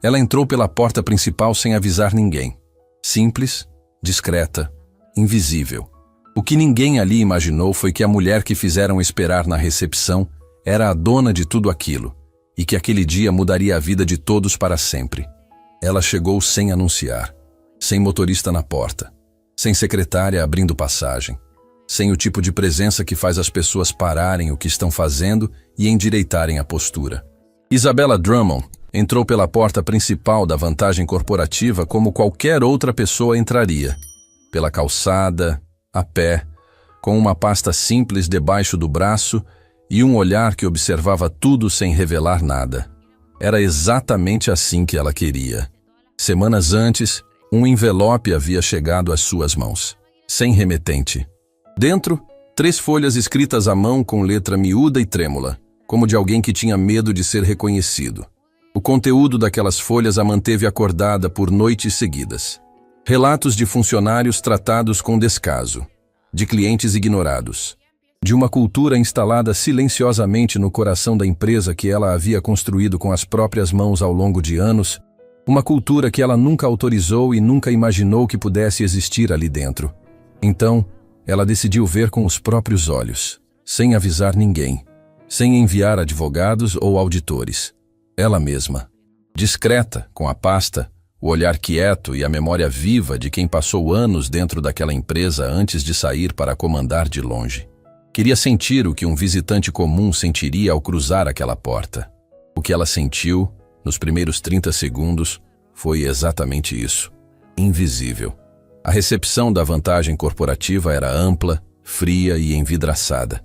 Ela entrou pela porta principal sem avisar ninguém. Simples, discreta, invisível. O que ninguém ali imaginou foi que a mulher que fizeram esperar na recepção era a dona de tudo aquilo, e que aquele dia mudaria a vida de todos para sempre. Ela chegou sem anunciar, sem motorista na porta, sem secretária abrindo passagem, sem o tipo de presença que faz as pessoas pararem o que estão fazendo e endireitarem a postura. Isabella Drummond entrou pela porta principal da vantagem corporativa como qualquer outra pessoa entraria, pela calçada, a pé, com uma pasta simples debaixo do braço e um olhar que observava tudo sem revelar nada. Era exatamente assim que ela queria. Semanas antes, um envelope havia chegado às suas mãos, sem remetente. Dentro, 3 folhas escritas à mão com letra miúda e trêmula, como de alguém que tinha medo de ser reconhecido. O conteúdo daquelas folhas a manteve acordada por noites seguidas. Relatos de funcionários tratados com descaso, de clientes ignorados, de uma cultura instalada silenciosamente no coração da empresa que ela havia construído com as próprias mãos ao longo de anos, uma cultura que ela nunca autorizou e nunca imaginou que pudesse existir ali dentro. Então, ela decidiu ver com os próprios olhos, sem avisar ninguém, sem enviar advogados ou auditores. Ela mesma, discreta, com a pasta, o olhar quieto e a memória viva de quem passou anos dentro daquela empresa antes de sair para comandar de longe. Queria sentir o que um visitante comum sentiria ao cruzar aquela porta. O que ela sentiu, nos primeiros 30 segundos, foi exatamente isso. Invisível. A recepção da vantagem corporativa era ampla, fria e envidraçada.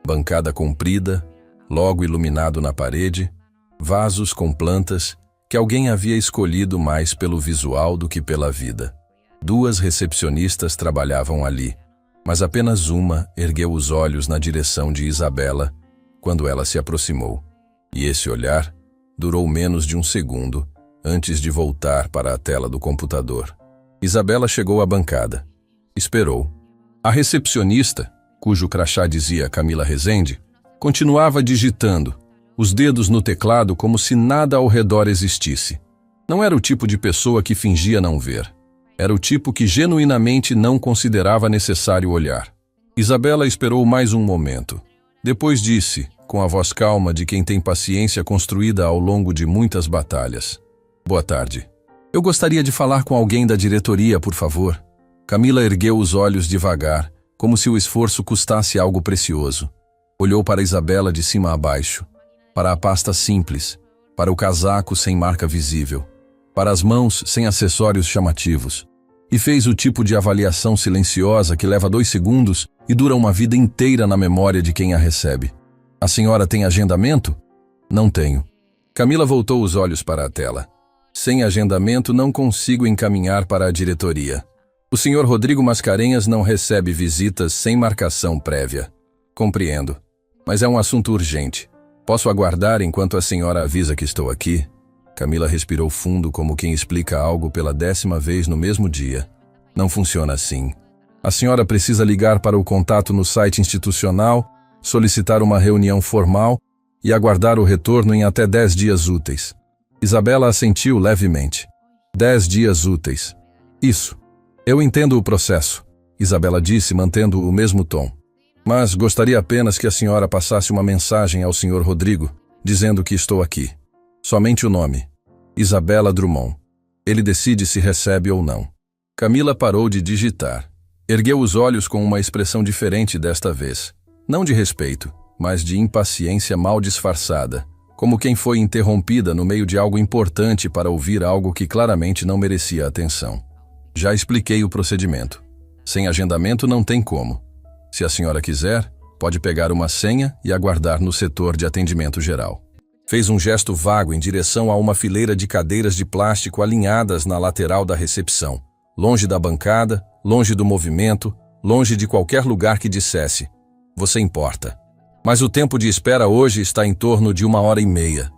Bancada comprida, logo iluminado na parede, vasos com plantas que alguém havia escolhido mais pelo visual do que pela vida. 2 recepcionistas trabalhavam ali, mas apenas uma ergueu os olhos na direção de Isabella quando ela se aproximou. E esse olhar durou menos de 1 segundo antes de voltar para a tela do computador. Isabella chegou à bancada. Esperou. A recepcionista, cujo crachá dizia Camila Rezende, continuava digitando, os dedos no teclado como se nada ao redor existisse. Não era o tipo de pessoa que fingia não ver. Era o tipo que genuinamente não considerava necessário olhar. Isabella esperou mais um momento. Depois disse, com a voz calma de quem tem paciência construída ao longo de muitas batalhas: "Boa tarde. Eu gostaria de falar com alguém da diretoria, por favor." Camila ergueu os olhos devagar, como se o esforço custasse algo precioso. Olhou para Isabella de cima a baixo, para a pasta simples, para o casaco sem marca visível, para as mãos sem acessórios chamativos, e fez o tipo de avaliação silenciosa que leva 2 segundos e dura uma vida inteira na memória de quem a recebe. "A senhora tem agendamento?" "Não tenho." Camila voltou os olhos para a tela. "Sem agendamento não consigo encaminhar para a diretoria. O senhor Rodrigo Mascarenhas não recebe visitas sem marcação prévia." "Compreendo, mas é um assunto urgente. Posso aguardar enquanto a senhora avisa que estou aqui?" Camila respirou fundo como quem explica algo pela 10ª vez no mesmo dia. "Não funciona assim. A senhora precisa ligar para o contato no site institucional, solicitar uma reunião formal e aguardar o retorno em até 10 dias úteis." Isabella assentiu levemente. 10 dias úteis. "Isso. Eu entendo o processo", Isabella disse, mantendo o mesmo tom. "Mas gostaria apenas que a senhora passasse uma mensagem ao senhor Rodrigo, dizendo que estou aqui. Somente o nome. Isabella Drummond. Ele decide se recebe ou não." Camila parou de digitar. Ergueu os olhos com uma expressão diferente desta vez. Não de respeito, mas de impaciência mal disfarçada, como quem foi interrompida no meio de algo importante para ouvir algo que claramente não merecia atenção. "Já expliquei o procedimento. Sem agendamento não tem como. Se a senhora quiser, pode pegar uma senha e aguardar no setor de atendimento geral." Fez um gesto vago em direção a uma fileira de cadeiras de plástico alinhadas na lateral da recepção, longe da bancada, longe do movimento, longe de qualquer lugar que dissesse: "Você importa." Mas o tempo de espera hoje está em torno de 1h30.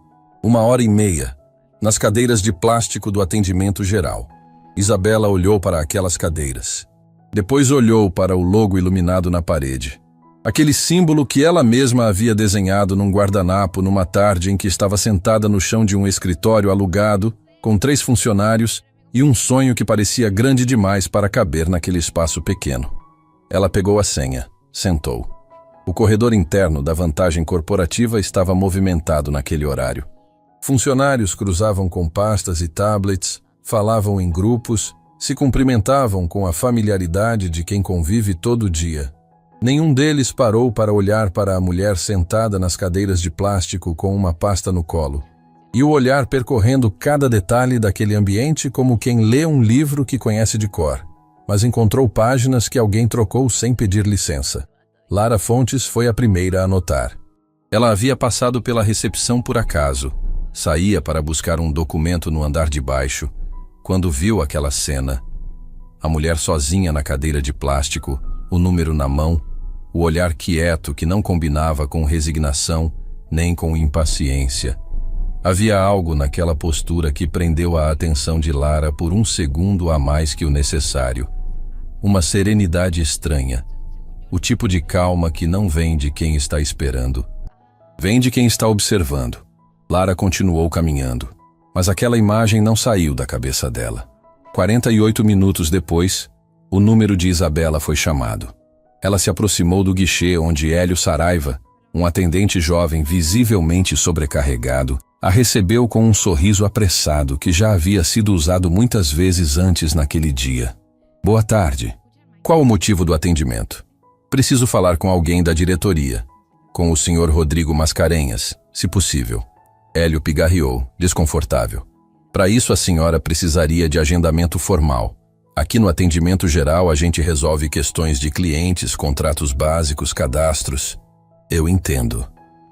1h30, nas cadeiras de plástico do atendimento geral. Isabella olhou para aquelas cadeiras. Depois olhou para o logo iluminado na parede. Aquele símbolo que ela mesma havia desenhado num guardanapo numa tarde em que estava sentada no chão de um escritório alugado, com 3 funcionários e um sonho que parecia grande demais para caber naquele espaço pequeno. Ela pegou a senha, sentou. O corredor interno da vantagem corporativa estava movimentado naquele horário. Funcionários cruzavam com pastas e tablets, falavam em grupos, se cumprimentavam com a familiaridade de quem convive todo dia. Nenhum deles parou para olhar para a mulher sentada nas cadeiras de plástico com uma pasta no colo, e o olhar percorrendo cada detalhe daquele ambiente como quem lê um livro que conhece de cor, mas encontrou páginas que alguém trocou sem pedir licença. Lara Fontes foi a primeira a notar. Ela havia passado pela recepção por acaso, saía para buscar um documento no andar de baixo, quando viu aquela cena. A mulher sozinha na cadeira de plástico, o número na mão, o olhar quieto que não combinava com resignação nem com impaciência. Havia algo naquela postura que prendeu a atenção de Lara por um segundo a mais que o necessário. Uma serenidade estranha. O tipo de calma que não vem de quem está esperando. Vem de quem está observando. Lara continuou caminhando, mas aquela imagem não saiu da cabeça dela. 48 minutos depois, o número de Isabela foi chamado. Ela se aproximou do guichê onde Hélio Saraiva, um atendente jovem visivelmente sobrecarregado, a recebeu com um sorriso apressado que já havia sido usado muitas vezes antes naquele dia. Boa tarde. Qual o motivo do atendimento? Preciso falar com alguém da diretoria. Com o senhor Rodrigo Mascarenhas, se possível. Hélio pigarreou, desconfortável. Para isso a senhora precisaria de agendamento formal. Aqui no atendimento geral a gente resolve questões de clientes, contratos básicos, cadastros. Eu entendo,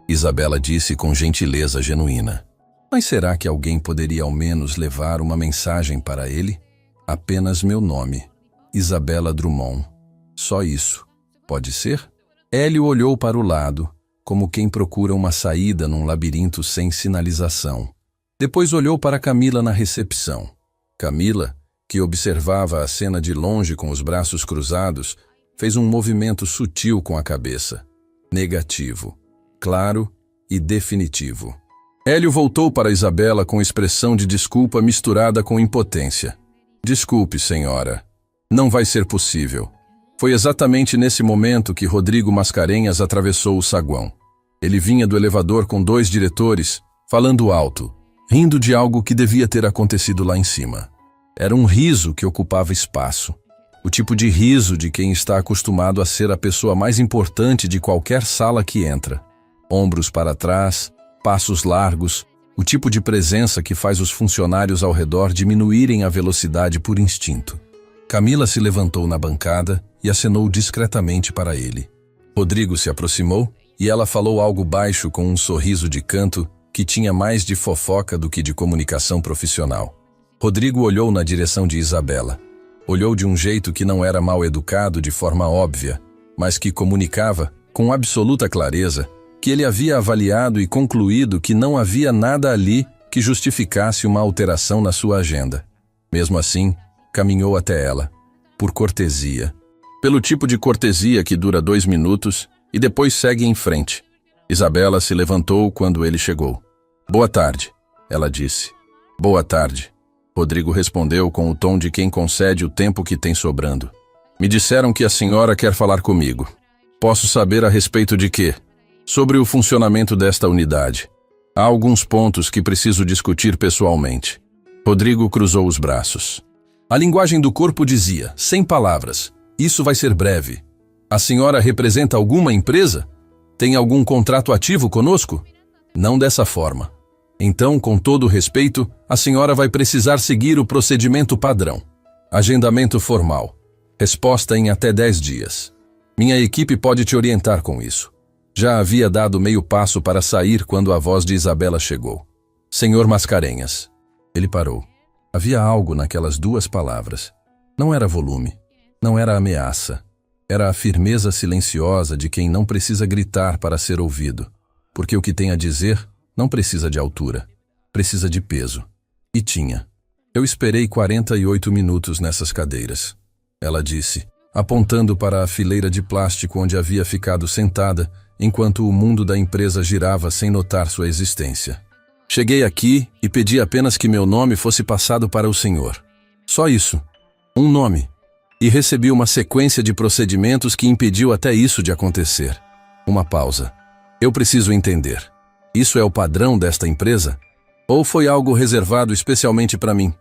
Isabela disse com gentileza genuína. Mas será que alguém poderia ao menos levar uma mensagem para ele? Apenas meu nome, Isabela Drummond. Só isso. Pode ser? Hélio olhou para o lado, como quem procura uma saída num labirinto sem sinalização. Depois olhou para Camila na recepção. Camila, que observava a cena de longe com os braços cruzados, fez um movimento sutil com a cabeça. Negativo, claro e definitivo. Hélio voltou para Isabela com expressão de desculpa misturada com impotência. Desculpe, senhora. Não vai ser possível. Foi exatamente nesse momento que Rodrigo Mascarenhas atravessou o saguão. Ele vinha do elevador com 2 diretores, falando alto, rindo de algo que devia ter acontecido lá em cima. Era um riso que ocupava espaço. O tipo de riso de quem está acostumado a ser a pessoa mais importante de qualquer sala que entra. Ombros para trás, passos largos, o tipo de presença que faz os funcionários ao redor diminuírem a velocidade por instinto. Camila se levantou na bancada e acenou discretamente para ele. Rodrigo se aproximou e ela falou algo baixo com um sorriso de canto que tinha mais de fofoca do que de comunicação profissional. Rodrigo olhou na direção de Isabela. Olhou de um jeito que não era mal educado de forma óbvia, mas que comunicava, com absoluta clareza, que ele havia avaliado e concluído que não havia nada ali que justificasse uma alteração na sua agenda. Mesmo assim, caminhou até ela, por cortesia. Pelo tipo de cortesia que dura 2 minutos e depois segue em frente. Isabela se levantou quando ele chegou. Boa tarde, ela disse. Boa tarde. Rodrigo respondeu com o tom de quem concede o tempo que tem sobrando. Me disseram que a senhora quer falar comigo. Posso saber a respeito de quê? Sobre o funcionamento desta unidade. Há alguns pontos que preciso discutir pessoalmente. Rodrigo cruzou os braços. A linguagem do corpo dizia, sem palavras, isso vai ser breve. A senhora representa alguma empresa? Tem algum contrato ativo conosco? Não dessa forma. Então, com todo o respeito, a senhora vai precisar seguir o procedimento padrão. Agendamento formal. Resposta em até 10 dias. Minha equipe pode te orientar com isso. Já havia dado meio passo para sair quando a voz de Isabela chegou. Senhor Mascarenhas. Ele parou. Havia algo naquelas 2 palavras. Não era volume. Não era ameaça. Era a firmeza silenciosa de quem não precisa gritar para ser ouvido. Porque o que tem a dizer não precisa de altura, precisa de peso. E tinha. Eu esperei 48 minutos nessas cadeiras. Ela disse, apontando para a fileira de plástico onde havia ficado sentada, enquanto o mundo da empresa girava sem notar sua existência. Cheguei aqui e pedi apenas que meu nome fosse passado para o senhor. Só isso. Um nome. E recebi uma sequência de procedimentos que impediu até isso de acontecer. Uma pausa. Eu preciso entender. Isso é o padrão desta empresa? Ou foi algo reservado especialmente para mim?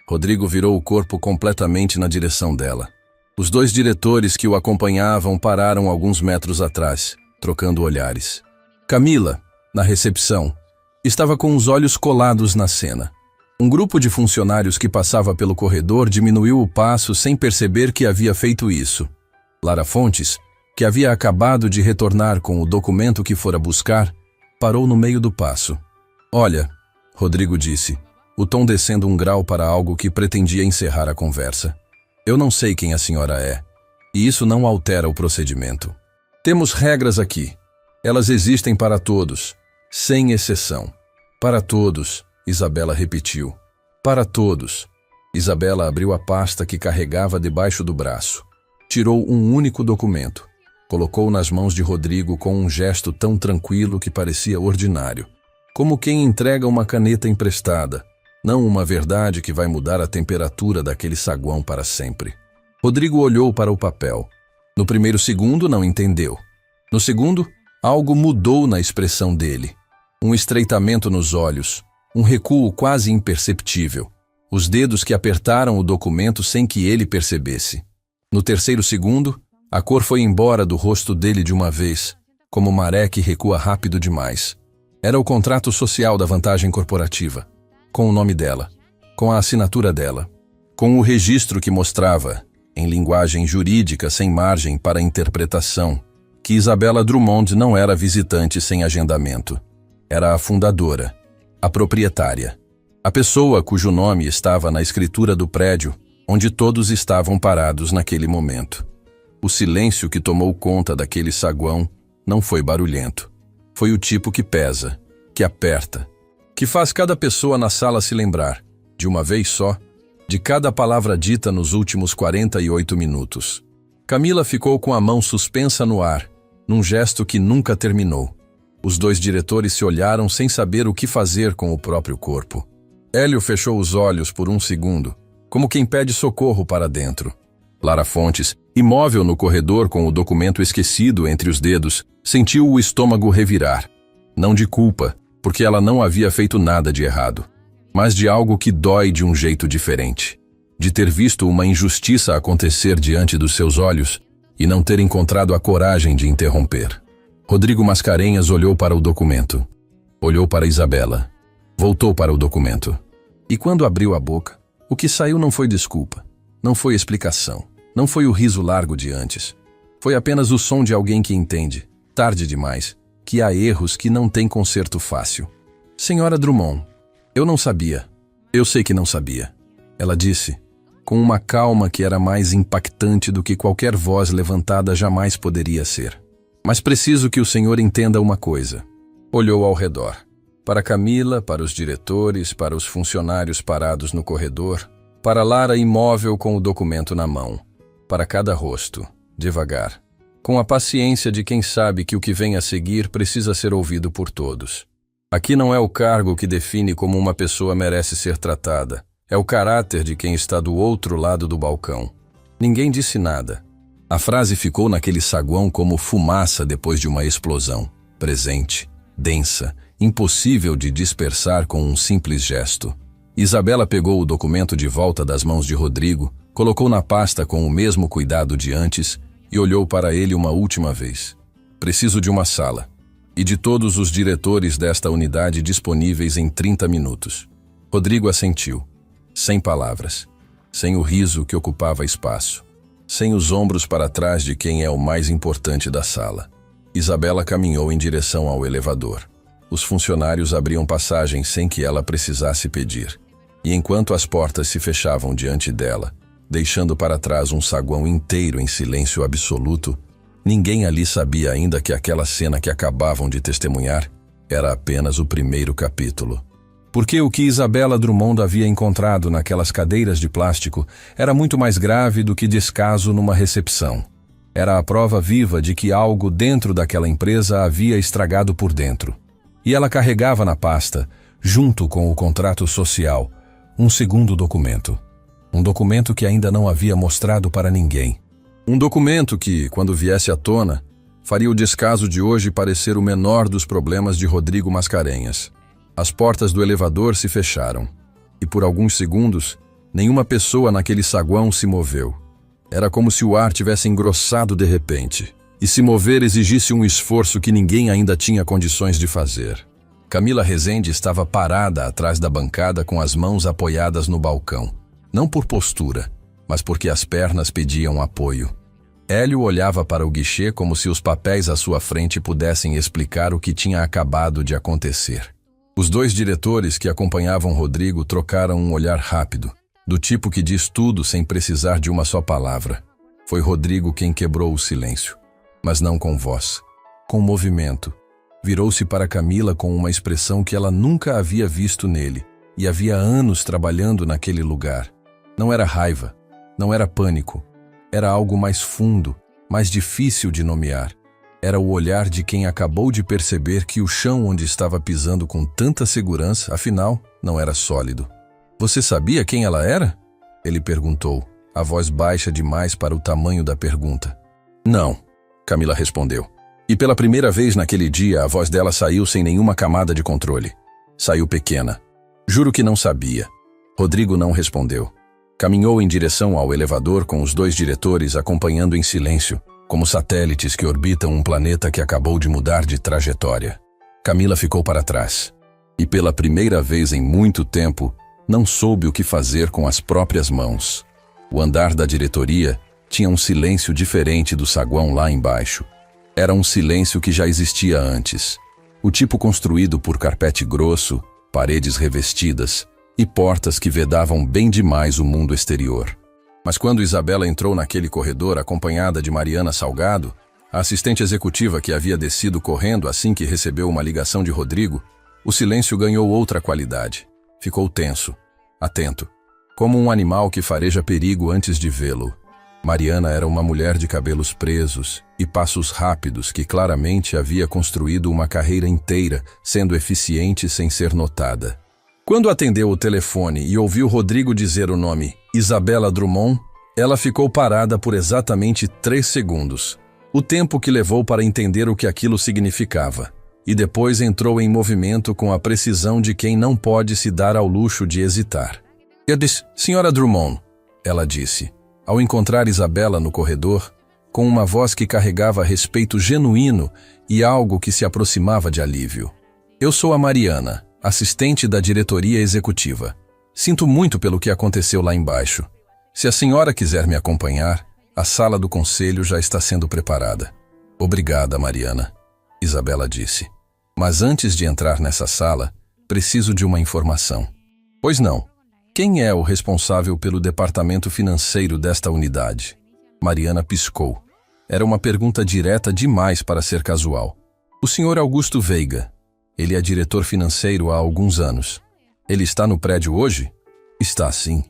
Rodrigo virou o corpo completamente na direção dela. Os dois diretores que o acompanhavam pararam alguns metros atrás, trocando olhares. Camila, na recepção, estava com os olhos colados na cena. Um grupo de funcionários que passava pelo corredor diminuiu o passo sem perceber que havia feito isso. Lara Fontes, que havia acabado de retornar com o documento que fora buscar, parou no meio do passo. Olha, Rodrigo disse, o tom descendo um grau para algo que pretendia encerrar a conversa. Eu não sei quem a senhora é, e isso não altera o procedimento. Temos regras aqui. Elas existem para todos, sem exceção. Para todos, Isabela repetiu. Para todos. Isabela abriu a pasta que carregava debaixo do braço. Tirou um único documento. Colocou nas mãos de Rodrigo com um gesto tão tranquilo que parecia ordinário. Como quem entrega uma caneta emprestada, não uma verdade que vai mudar a temperatura daquele saguão para sempre. Rodrigo olhou para o papel. No primeiro segundo, não entendeu. No segundo, algo mudou na expressão dele. Um estreitamento nos olhos, um recuo quase imperceptível. Os dedos que apertaram o documento sem que ele percebesse. No terceiro segundo, a cor foi embora do rosto dele de uma vez, como maré que recua rápido demais. Era o contrato social da vantagem corporativa, com o nome dela, com a assinatura dela, com o registro que mostrava, em linguagem jurídica sem margem para interpretação, que Isabela Drummond não era visitante sem agendamento. Era a fundadora, a proprietária, a pessoa cujo nome estava na escritura do prédio, onde todos estavam parados naquele momento. O silêncio que tomou conta daquele saguão não foi barulhento. Foi o tipo que pesa, que aperta, que faz cada pessoa na sala se lembrar, de uma vez só, de cada palavra dita nos últimos 48 minutos. Camila ficou com a mão suspensa no ar, num gesto que nunca terminou. Os dois diretores se olharam sem saber o que fazer com o próprio corpo. Hélio fechou os olhos por um segundo, como quem pede socorro para dentro. Lara Fontes, imóvel no corredor com o documento esquecido entre os dedos, sentiu o estômago revirar. Não de culpa, porque ela não havia feito nada de errado, mas de algo que dói de um jeito diferente. De ter visto uma injustiça acontecer diante dos seus olhos e não ter encontrado a coragem de interromper. Rodrigo Mascarenhas olhou para o documento. Olhou para Isabela. Voltou para o documento. E quando abriu a boca, o que saiu não foi desculpa, não foi explicação, não foi o riso largo de antes. Foi apenas o som de alguém que entende, tarde demais, que há erros que não têm conserto fácil. Senhora Drummond, eu não sabia. Eu sei que não sabia. Ela disse, com uma calma que era mais impactante do que qualquer voz levantada jamais poderia ser. Mas preciso que o senhor entenda uma coisa. Olhou ao redor. Para Camila, para os diretores, para os funcionários parados no corredor, para Lara imóvel com o documento na mão. Para cada rosto, devagar. Com a paciência de quem sabe que o que vem a seguir precisa ser ouvido por todos. Aqui não é o cargo que define como uma pessoa merece ser tratada. É o caráter de quem está do outro lado do balcão. Ninguém disse nada. A frase ficou naquele saguão como fumaça depois de uma explosão. Presente, densa, impossível de dispersar com um simples gesto. Isabela pegou o documento de volta das mãos de Rodrigo, colocou na pasta com o mesmo cuidado de antes e olhou para ele uma última vez. Preciso de uma sala. E de todos os diretores desta unidade disponíveis em 30 minutos. Rodrigo assentiu, sem palavras, sem o riso que ocupava espaço, sem os ombros para trás de quem é o mais importante da sala. Isabela caminhou em direção ao elevador. Os funcionários abriam passagem sem que ela precisasse pedir. E enquanto as portas se fechavam diante dela, deixando para trás um saguão inteiro em silêncio absoluto, ninguém ali sabia ainda que aquela cena que acabavam de testemunhar era apenas o primeiro capítulo. Porque o que Isabela Drummond havia encontrado naquelas cadeiras de plástico era muito mais grave do que descaso numa recepção. Era a prova viva de que algo dentro daquela empresa havia estragado por dentro. E ela carregava na pasta, junto com o contrato social, um segundo documento. Um documento que ainda não havia mostrado para ninguém. Um documento que, quando viesse à tona, faria o descaso de hoje parecer o menor dos problemas de Rodrigo Mascarenhas. As portas do elevador se fecharam, e por alguns segundos, nenhuma pessoa naquele saguão se moveu. Era como se o ar tivesse engrossado de repente, e se mover exigisse um esforço que ninguém ainda tinha condições de fazer. Camila Rezende estava parada atrás da bancada com as mãos apoiadas no balcão. Não por postura, mas porque as pernas pediam apoio. Hélio olhava para o guichê como se os papéis à sua frente pudessem explicar o que tinha acabado de acontecer. Os dois diretores que acompanhavam Rodrigo trocaram um olhar rápido, do tipo que diz tudo sem precisar de uma só palavra. Foi Rodrigo quem quebrou o silêncio, mas não com voz, com movimento. Virou-se para Camila com uma expressão que ela nunca havia visto nele, e havia anos trabalhando naquele lugar. Não era raiva, não era pânico, era algo mais fundo, mais difícil de nomear. Era o olhar de quem acabou de perceber que o chão onde estava pisando com tanta segurança, afinal, não era sólido. "Você sabia quem ela era?" ele perguntou, a voz baixa demais para o tamanho da pergunta. "Não", Camila respondeu. E pela primeira vez naquele dia, a voz dela saiu sem nenhuma camada de controle. Saiu pequena. "Juro que não sabia." Rodrigo não respondeu. Caminhou em direção ao elevador com os dois diretores acompanhando em silêncio, como satélites que orbitam um planeta que acabou de mudar de trajetória. Camila ficou para trás. E pela primeira vez em muito tempo, não soube o que fazer com as próprias mãos. O andar da diretoria tinha um silêncio diferente do saguão lá embaixo. Era um silêncio que já existia antes. O tipo construído por carpete grosso, paredes revestidas e portas que vedavam bem demais o mundo exterior. Mas quando Isabela entrou naquele corredor acompanhada de Mariana Salgado, a assistente executiva que havia descido correndo assim que recebeu uma ligação de Rodrigo, o silêncio ganhou outra qualidade. Ficou tenso, atento, como um animal que fareja perigo antes de vê-lo. Mariana era uma mulher de cabelos presos e passos rápidos que claramente havia construído uma carreira inteira, sendo eficiente sem ser notada. Quando atendeu o telefone e ouviu Rodrigo dizer o nome Isabela Drummond, ela ficou parada por exatamente 3 segundos, o tempo que levou para entender o que aquilo significava, e depois entrou em movimento com a precisão de quem não pode se dar ao luxo de hesitar. "Eu disse, Senhora Drummond", ela disse, ao encontrar Isabela no corredor, com uma voz que carregava respeito genuíno e algo que se aproximava de alívio. "Eu sou a Mariana, assistente da diretoria executiva. Sinto muito pelo que aconteceu lá embaixo. Se a senhora quiser me acompanhar, a sala do conselho já está sendo preparada." "Obrigada, Mariana", Isabela disse. "Mas antes de entrar nessa sala, preciso de uma informação." "Pois não. Quem é o responsável pelo departamento financeiro desta unidade?" Mariana piscou. Era uma pergunta direta demais para ser casual. "O senhor Augusto Veiga. Ele é diretor financeiro há alguns anos." "Ele está no prédio hoje?" "Está, sim."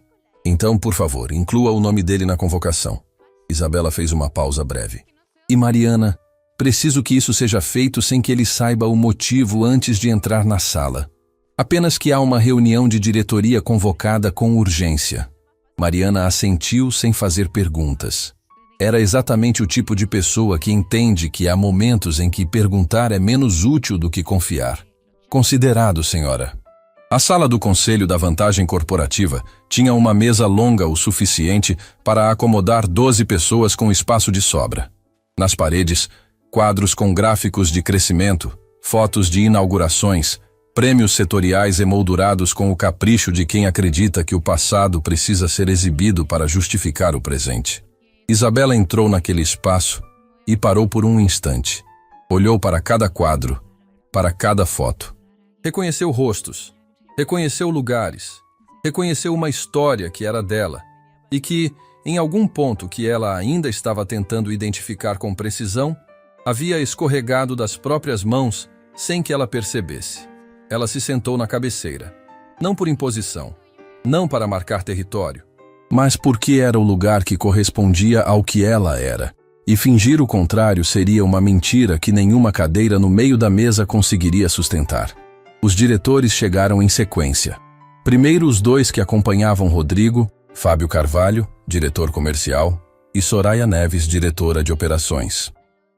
"Então, por favor, inclua o nome dele na convocação." Isabela fez uma pausa breve. "E Mariana, preciso que isso seja feito sem que ele saiba o motivo antes de entrar na sala. Apenas que há uma reunião de diretoria convocada com urgência." Mariana assentiu sem fazer perguntas. Era exatamente o tipo de pessoa que entende que há momentos em que perguntar é menos útil do que confiar. "Considerado, senhora." A sala do Conselho da Vantagem Corporativa tinha uma mesa longa o suficiente para acomodar 12 pessoas com espaço de sobra. Nas paredes, quadros com gráficos de crescimento, fotos de inaugurações, prêmios setoriais emoldurados com o capricho de quem acredita que o passado precisa ser exibido para justificar o presente. Isabela entrou naquele espaço e parou por um instante. Olhou para cada quadro, para cada foto. Reconheceu rostos, reconheceu lugares, reconheceu uma história que era dela e que, em algum ponto que ela ainda estava tentando identificar com precisão, havia escorregado das próprias mãos sem que ela percebesse. Ela se sentou na cabeceira, não por imposição, não para marcar território, mas porque era o lugar que correspondia ao que ela era, e fingir o contrário seria uma mentira que nenhuma cadeira no meio da mesa conseguiria sustentar. Os diretores chegaram em sequência. Primeiro os dois que acompanhavam Rodrigo, Fábio Carvalho, diretor comercial, e Soraya Neves, diretora de operações.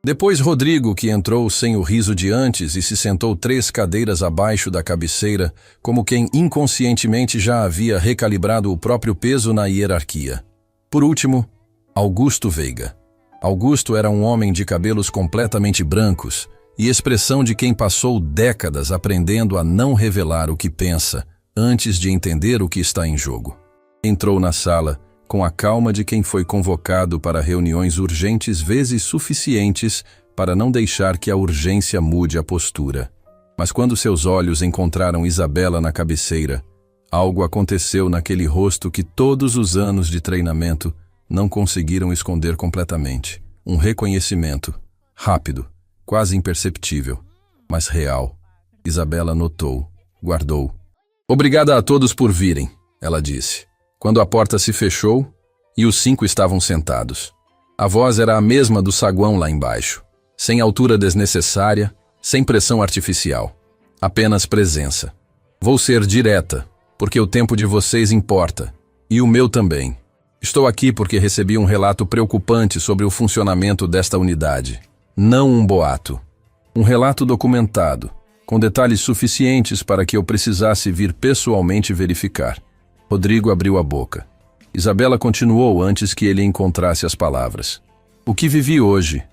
Depois Rodrigo, que entrou sem o riso de antes e se sentou 3 cadeiras abaixo da cabeceira, como quem inconscientemente já havia recalibrado o próprio peso na hierarquia. Por último, Augusto Veiga. Augusto era um homem de cabelos completamente brancos e expressão de quem passou décadas aprendendo a não revelar o que pensa antes de entender o que está em jogo. Entrou na sala com a calma de quem foi convocado para reuniões urgentes vezes suficientes para não deixar que a urgência mude a postura. Mas quando seus olhos encontraram Isabela na cabeceira, algo aconteceu naquele rosto que todos os anos de treinamento não conseguiram esconder completamente. Um reconhecimento, rápido, quase imperceptível, mas real. Isabela notou, guardou. "Obrigada a todos por virem", ela disse, quando a porta se fechou e os 5 estavam sentados. A voz era a mesma do saguão lá embaixo, sem altura desnecessária, sem pressão artificial, apenas presença. "Vou ser direta, porque o tempo de vocês importa, e o meu também. Estou aqui porque recebi um relato preocupante sobre o funcionamento desta unidade. Não um boato. Um relato documentado, com detalhes suficientes para que eu precisasse vir pessoalmente verificar." Rodrigo abriu a boca. Isabela continuou antes que ele encontrasse as palavras. "O que vivi hoje,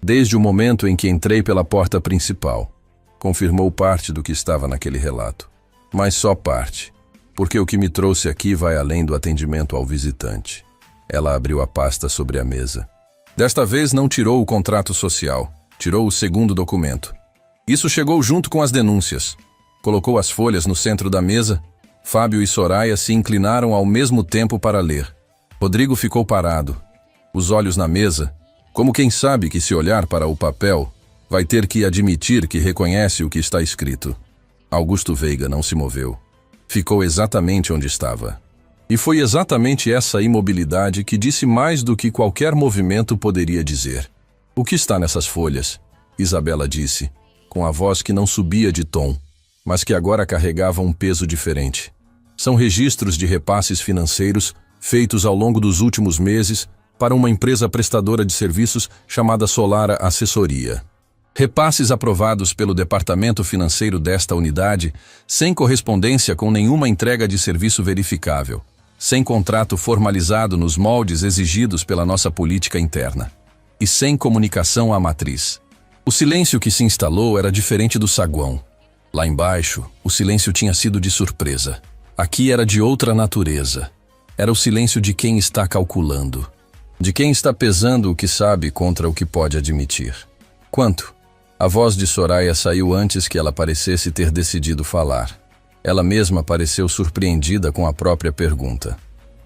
desde o momento em que entrei pela porta principal, confirmou parte do que estava naquele relato. Mas só parte, porque o que me trouxe aqui vai além do atendimento ao visitante." Ela abriu a pasta sobre a mesa. Desta vez não tirou o contrato social, tirou o segundo documento. Isso chegou junto com as denúncias. Colocou as folhas no centro da mesa. Fábio e Soraya se inclinaram ao mesmo tempo para ler. Rodrigo ficou parado, os olhos na mesa, como quem sabe que se olhar para o papel, vai ter que admitir que reconhece o que está escrito. Augusto Veiga não se moveu. Ficou exatamente onde estava. E foi exatamente essa imobilidade que disse mais do que qualquer movimento poderia dizer. "O que está nessas folhas?" Isabela disse, com a voz que não subia de tom, mas que agora carregava um peso diferente. "São registros de repasses financeiros feitos ao longo dos últimos meses para uma empresa prestadora de serviços chamada Solara Assessoria. Repasses aprovados pelo departamento financeiro desta unidade, sem correspondência com nenhuma entrega de serviço verificável, sem contrato formalizado nos moldes exigidos pela nossa política interna, e sem comunicação à matriz." O silêncio que se instalou era diferente do saguão. Lá embaixo, o silêncio tinha sido de surpresa. Aqui era de outra natureza. Era o silêncio de quem está calculando, de quem está pesando o que sabe contra o que pode admitir. "Quanto?" A voz de Soraya saiu antes que ela parecesse ter decidido falar. Ela mesma pareceu surpreendida com a própria pergunta.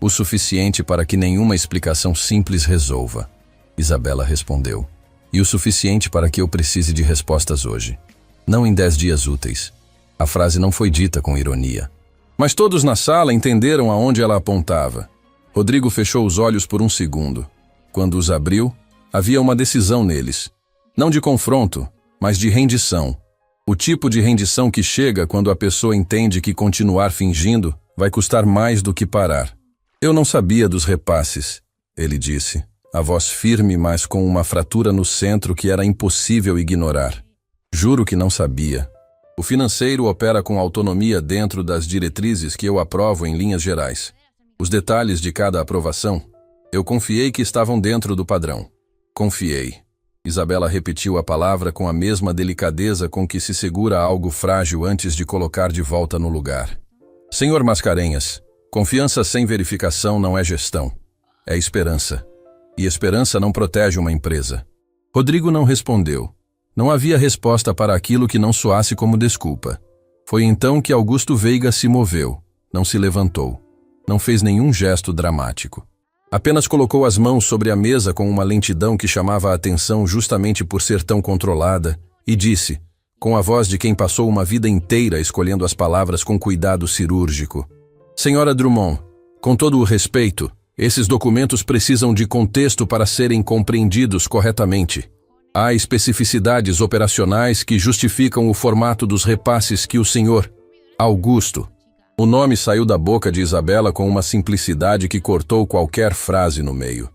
"O suficiente para que nenhuma explicação simples resolva." Isabela respondeu. "E o suficiente para que eu precise de respostas hoje. Não em 10 dias úteis." A frase não foi dita com ironia. Mas todos na sala entenderam aonde ela apontava. Rodrigo fechou os olhos por um segundo. Quando os abriu, havia uma decisão neles. Não de confronto, mas de rendição. O tipo de rendição que chega quando a pessoa entende que continuar fingindo vai custar mais do que parar. "Eu não sabia dos repasses", ele disse, a voz firme, mas com uma fratura no centro que era impossível ignorar. "Juro que não sabia. O financeiro opera com autonomia dentro das diretrizes que eu aprovo em linhas gerais. Os detalhes de cada aprovação, eu confiei que estavam dentro do padrão. Confiei." Isabela repetiu a palavra com a mesma delicadeza com que se segura algo frágil antes de colocar de volta no lugar. "Senhor Mascarenhas, confiança sem verificação não é gestão. É esperança. E esperança não protege uma empresa." Rodrigo não respondeu. Não havia resposta para aquilo que não soasse como desculpa. Foi então que Augusto Veiga se moveu, não se levantou, não fez nenhum gesto dramático. Apenas colocou as mãos sobre a mesa com uma lentidão que chamava a atenção justamente por ser tão controlada, e disse, com a voz de quem passou uma vida inteira escolhendo as palavras com cuidado cirúrgico: "Senhora Drummond, com todo o respeito, esses documentos precisam de contexto para serem compreendidos corretamente. Há especificidades operacionais que justificam o formato dos repasses que o Sr. Augusto. O nome saiu da boca de Isabela com uma simplicidade que cortou qualquer frase no meio.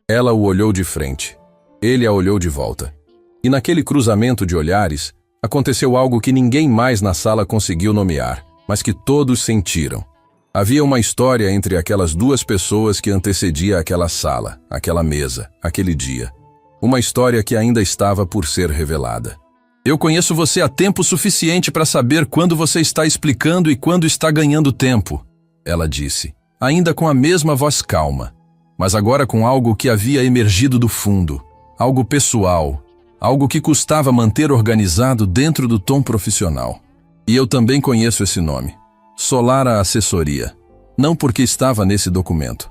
Ela o olhou de frente. Ele a olhou de volta. E naquele cruzamento de olhares, aconteceu algo que ninguém mais na sala conseguiu nomear, mas que todos sentiram. Havia uma história entre aquelas duas pessoas que antecedia aquela sala, aquela mesa, aquele dia. Uma história que ainda estava por ser revelada. Eu conheço você há tempo suficiente para saber quando você está explicando e quando está ganhando tempo, ela disse, ainda com a mesma voz calma, mas agora com algo que havia emergido do fundo, algo pessoal, algo que custava manter organizado dentro do tom profissional. E eu também conheço esse nome. Solara Assessoria. Não porque estava nesse documento.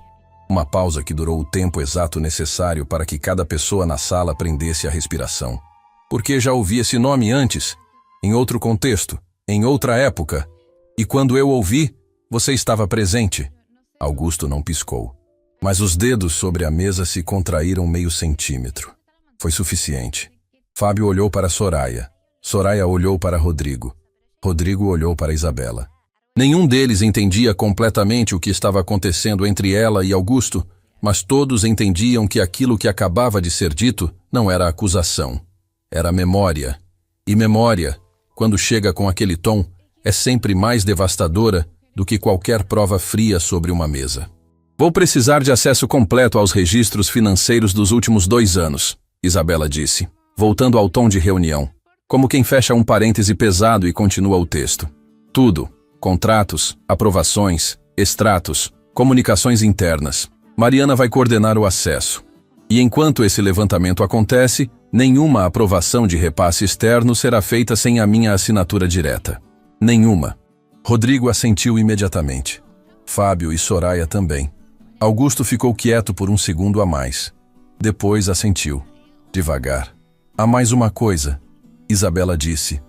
Uma pausa que durou o tempo exato necessário para que cada pessoa na sala prendesse a respiração. Porque já ouvi esse nome antes, em outro contexto, em outra época. E quando eu ouvi, você estava presente. Augusto não piscou. Mas os dedos sobre a mesa se contraíram meio centímetro. Foi suficiente. Fábio olhou para Soraya. Soraya olhou para Rodrigo. Rodrigo olhou para Isabela. Nenhum deles entendia completamente o que estava acontecendo entre ela e Augusto, mas todos entendiam que aquilo que acabava de ser dito não era acusação. Era memória. E memória, quando chega com aquele tom, é sempre mais devastadora do que qualquer prova fria sobre uma mesa. Vou precisar de acesso completo aos registros financeiros dos últimos 2 anos, Isabela disse, voltando ao tom de reunião, como quem fecha um parêntese pesado e continua o texto. Tudo. Contratos, aprovações, extratos, comunicações internas. Mariana vai coordenar o acesso. E enquanto esse levantamento acontece, nenhuma aprovação de repasse externo será feita sem a minha assinatura direta. Nenhuma. Rodrigo assentiu imediatamente. Fábio e Soraya também. Augusto ficou quieto por um segundo a mais. Depois assentiu. Devagar. Há mais uma coisa, Isabela disse,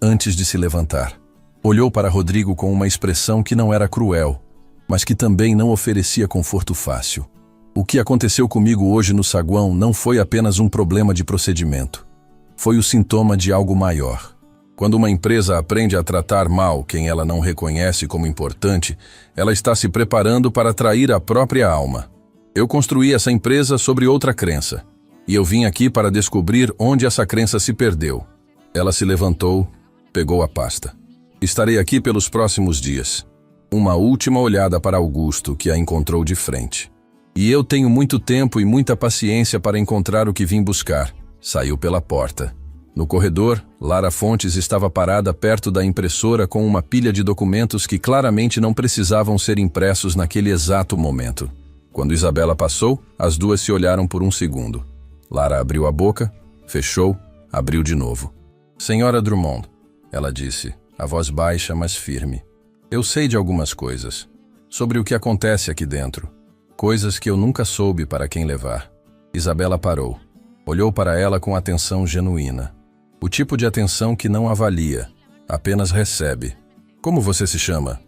antes de se levantar. Olhou para Rodrigo com uma expressão que não era cruel, mas que também não oferecia conforto fácil. O que aconteceu comigo hoje no saguão não foi apenas um problema de procedimento. Foi o sintoma de algo maior. Quando uma empresa aprende a tratar mal quem ela não reconhece como importante, ela está se preparando para trair a própria alma. Eu construí essa empresa sobre outra crença, e eu vim aqui para descobrir onde essa crença se perdeu. Ela se levantou, pegou a pasta. Estarei aqui pelos próximos dias. Uma última olhada para Augusto, que a encontrou de frente. E eu tenho muito tempo e muita paciência para encontrar o que vim buscar. Saiu pela porta. No corredor, Lara Fontes estava parada perto da impressora com uma pilha de documentos que claramente não precisavam ser impressos naquele exato momento. Quando Isabela passou, as duas se olharam por um segundo. Lara abriu a boca, fechou, abriu de novo. Senhora Drummond, ela disse, a voz baixa, mas firme. Eu sei de algumas coisas. Sobre o que acontece aqui dentro. Coisas que eu nunca soube para quem levar. Isabela parou. Olhou para ela com atenção genuína. O tipo de atenção que não avalia, apenas recebe. Como você se chama?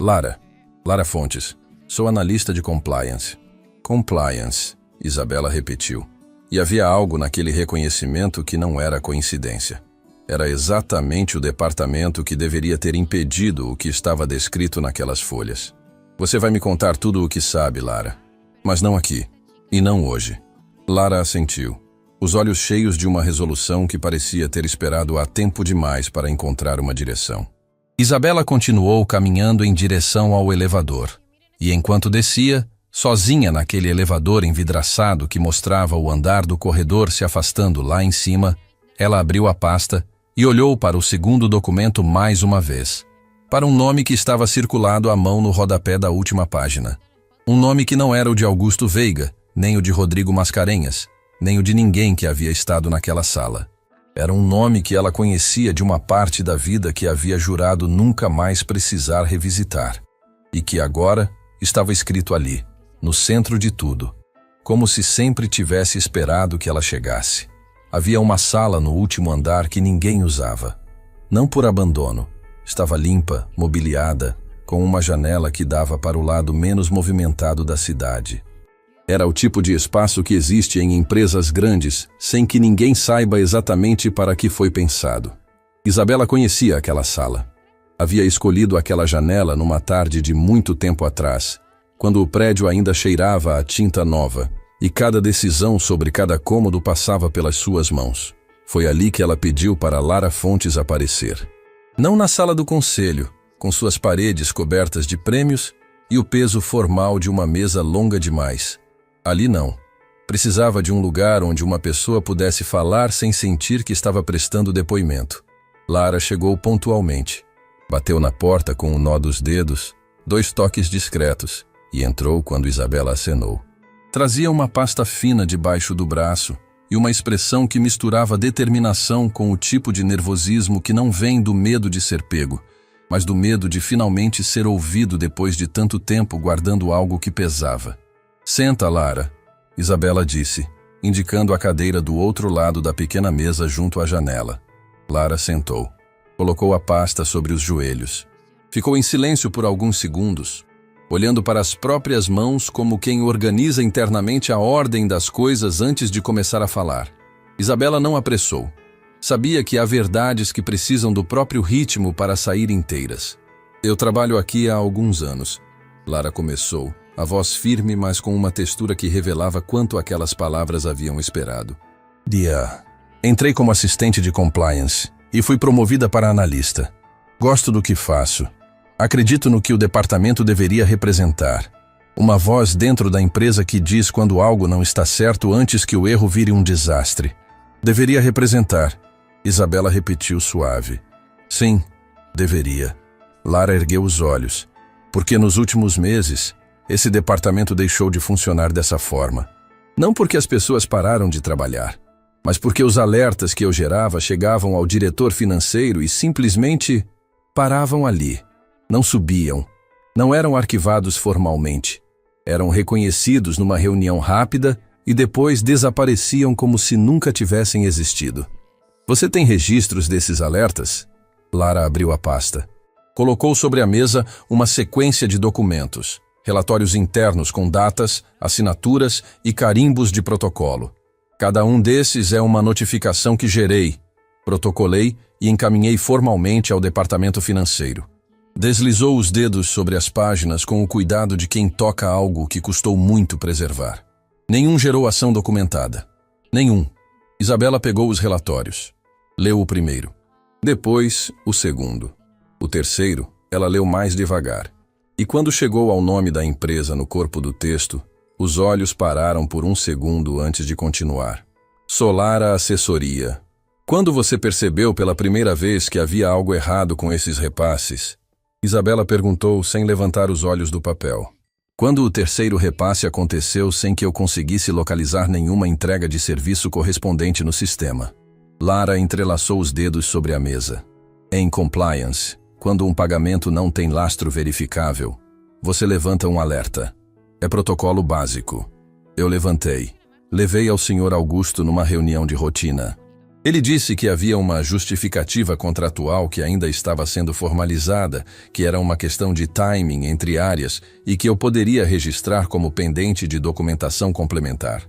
Lara. Lara Fontes. Sou analista de compliance. Compliance, Isabela repetiu. E havia algo naquele reconhecimento que não era coincidência. Era exatamente o departamento que deveria ter impedido o que estava descrito naquelas folhas. Você vai me contar tudo o que sabe, Lara. Mas não aqui. E não hoje. Lara assentiu, os olhos cheios de uma resolução que parecia ter esperado há tempo demais para encontrar uma direção. Isabela continuou caminhando em direção ao elevador. E enquanto descia, sozinha naquele elevador envidraçado que mostrava o andar do corredor se afastando lá em cima, ela abriu a pasta e olhou para o segundo documento mais uma vez. Para um nome que estava circulado à mão no rodapé da última página. Um nome que não era o de Augusto Veiga, nem o de Rodrigo Mascarenhas, nem o de ninguém que havia estado naquela sala. Era um nome que ela conhecia de uma parte da vida que havia jurado nunca mais precisar revisitar. E que agora estava escrito ali, no centro de tudo, como se sempre tivesse esperado que ela chegasse. Havia uma sala no último andar que ninguém usava. Não por abandono. Estava limpa, mobiliada, com uma janela que dava para o lado menos movimentado da cidade. Era o tipo de espaço que existe em empresas grandes, sem que ninguém saiba exatamente para que foi pensado. Isabela conhecia aquela sala. Havia escolhido aquela janela numa tarde de muito tempo atrás, quando o prédio ainda cheirava a tinta nova, e cada decisão sobre cada cômodo passava pelas suas mãos. Foi ali que ela pediu para Lara Fontes aparecer. Não na sala do conselho, com suas paredes cobertas de prêmios e o peso formal de uma mesa longa demais. Ali não. Precisava de um lugar onde uma pessoa pudesse falar sem sentir que estava prestando depoimento. Lara chegou pontualmente. Bateu na porta com um nó dos dedos, 2 toques discretos, e entrou quando Isabela acenou. Trazia uma pasta fina debaixo do braço e uma expressão que misturava determinação com o tipo de nervosismo que não vem do medo de ser pego, mas do medo de finalmente ser ouvido depois de tanto tempo guardando algo que pesava. «Senta, Lara», Isabela disse, indicando a cadeira do outro lado da pequena mesa junto à janela. Lara sentou. Colocou a pasta sobre os joelhos. Ficou em silêncio por alguns segundos, olhando para as próprias mãos como quem organiza internamente a ordem das coisas antes de começar a falar. Isabela não apressou. Sabia que há verdades que precisam do próprio ritmo para sair inteiras. «Eu trabalho aqui há alguns anos», Lara começou, a voz firme, mas com uma textura que revelava quanto aquelas palavras haviam esperado. Entrei como assistente de compliance e fui promovida para analista. Gosto do que faço. Acredito no que o departamento deveria representar. Uma voz dentro da empresa que diz quando algo não está certo antes que o erro vire um desastre. Deveria representar. Isabela repetiu suave. Sim, deveria. Lara ergueu os olhos. Porque nos últimos meses, esse departamento deixou de funcionar dessa forma. Não porque as pessoas pararam de trabalhar, mas porque os alertas que eu gerava chegavam ao diretor financeiro e simplesmente paravam ali. Não subiam. Não eram arquivados formalmente. Eram reconhecidos numa reunião rápida e depois desapareciam como se nunca tivessem existido. Você tem registros desses alertas? Lara abriu a pasta. Colocou sobre a mesa uma sequência de documentos. Relatórios internos com datas, assinaturas e carimbos de protocolo. Cada um desses é uma notificação que gerei, protocolei e encaminhei formalmente ao departamento financeiro. Deslizou os dedos sobre as páginas com o cuidado de quem toca algo que custou muito preservar. Nenhum gerou ação documentada. Nenhum. Isabela pegou os relatórios. Leu o primeiro. Depois, o segundo. O terceiro, ela leu mais devagar. E quando chegou ao nome da empresa no corpo do texto, os olhos pararam por um segundo antes de continuar. Solara Assessoria. Quando você percebeu pela primeira vez que havia algo errado com esses repasses? Isabela perguntou sem levantar os olhos do papel. Quando o terceiro repasse aconteceu sem que eu conseguisse localizar nenhuma entrega de serviço correspondente no sistema. Lara entrelaçou os dedos sobre a mesa. Em compliance, quando um pagamento não tem lastro verificável, você levanta um alerta. É protocolo básico. Eu levantei. Levei ao Sr. Augusto numa reunião de rotina. Ele disse que havia uma justificativa contratual que ainda estava sendo formalizada, que era uma questão de timing entre áreas e que eu poderia registrar como pendente de documentação complementar.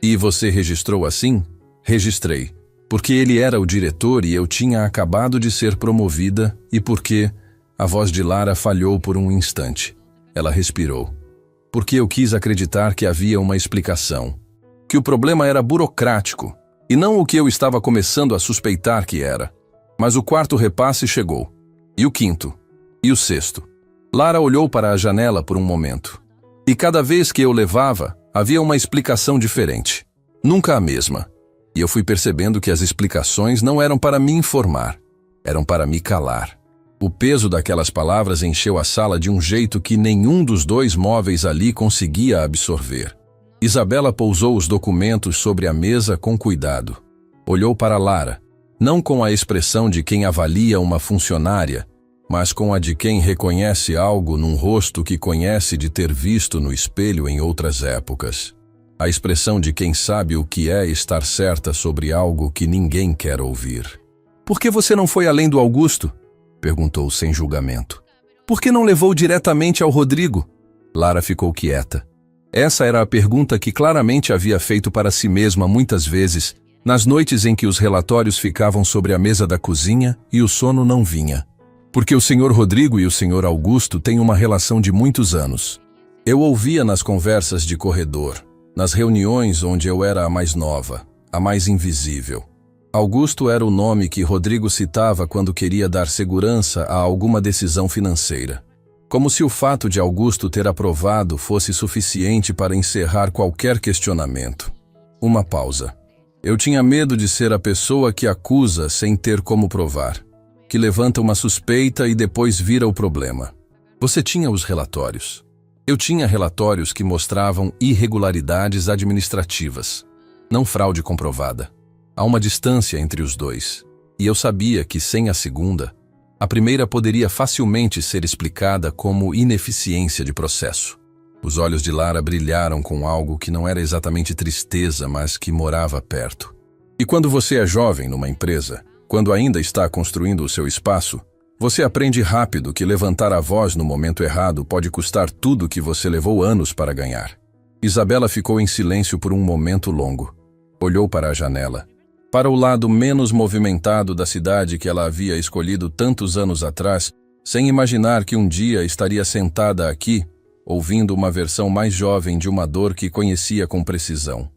E você registrou assim? Registrei. Porque ele era o diretor e eu tinha acabado de ser promovida e porque a voz de Lara falhou por um instante. Ela respirou. Porque eu quis acreditar que havia uma explicação. Que o problema era burocrático e não o que eu estava começando a suspeitar que era. Mas o quarto repasse chegou. E o quinto. E o sexto. Lara olhou para a janela por um momento. E cada vez que eu levava, havia uma explicação diferente. Nunca a mesma. E eu fui percebendo que as explicações não eram para me informar, eram para me calar. O peso daquelas palavras encheu a sala de um jeito que nenhum dos 2 móveis ali conseguia absorver. Isabela pousou os documentos sobre a mesa com cuidado. Olhou para Lara, não com a expressão de quem avalia uma funcionária, mas com a de quem reconhece algo num rosto que conhece de ter visto no espelho em outras épocas. A expressão de quem sabe o que é estar certa sobre algo que ninguém quer ouvir. «Por que você não foi além do Augusto?» perguntou sem julgamento. «Por que não levou diretamente ao Rodrigo?» Lara ficou quieta. Essa era a pergunta que claramente havia feito para si mesma muitas vezes, nas noites em que os relatórios ficavam sobre a mesa da cozinha e o sono não vinha. Porque o Sr. Rodrigo e o Sr. Augusto têm uma relação de muitos anos. Eu ouvia nas conversas de corredor, nas reuniões onde eu era a mais nova, a mais invisível. Augusto era o nome que Rodrigo citava quando queria dar segurança a alguma decisão financeira. Como se o fato de Augusto ter aprovado fosse suficiente para encerrar qualquer questionamento. Uma pausa. Eu tinha medo de ser a pessoa que acusa sem ter como provar, que levanta uma suspeita e depois vira o problema. Você tinha os relatórios. Eu tinha relatórios que mostravam irregularidades administrativas, não fraude comprovada. Há uma distância entre os dois, e eu sabia que sem a segunda, a primeira poderia facilmente ser explicada como ineficiência de processo. Os olhos de Lara brilharam com algo que não era exatamente tristeza, mas que morava perto. E quando você é jovem numa empresa, quando ainda está construindo o seu espaço, você aprende rápido que levantar a voz no momento errado pode custar tudo que você levou anos para ganhar. Isabela ficou em silêncio por um momento longo. Olhou para a janela, para o lado menos movimentado da cidade que ela havia escolhido tantos anos atrás, sem imaginar que um dia estaria sentada aqui, ouvindo uma versão mais jovem de uma dor que conhecia com precisão.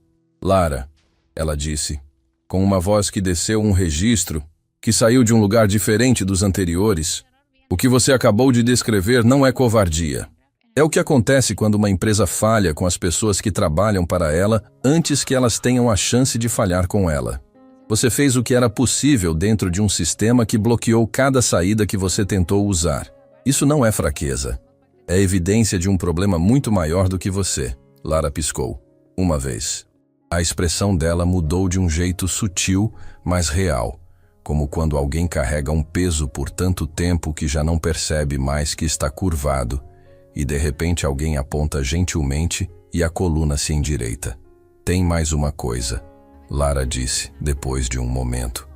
Lara, ela disse, com uma voz que desceu um registro, que saiu de um lugar diferente dos anteriores, o que você acabou de descrever não é covardia. É o que acontece quando uma empresa falha com as pessoas que trabalham para ela antes que elas tenham a chance de falhar com ela. Você fez o que era possível dentro de um sistema que bloqueou cada saída que você tentou usar. Isso não é fraqueza. É evidência de um problema muito maior do que você. Lara piscou. Uma vez. A expressão dela mudou de um jeito sutil, mas real, como quando alguém carrega um peso por tanto tempo que já não percebe mais que está curvado, e de repente alguém aponta gentilmente e a coluna se endireita. Tem mais uma coisa, Lara disse, depois de um momento.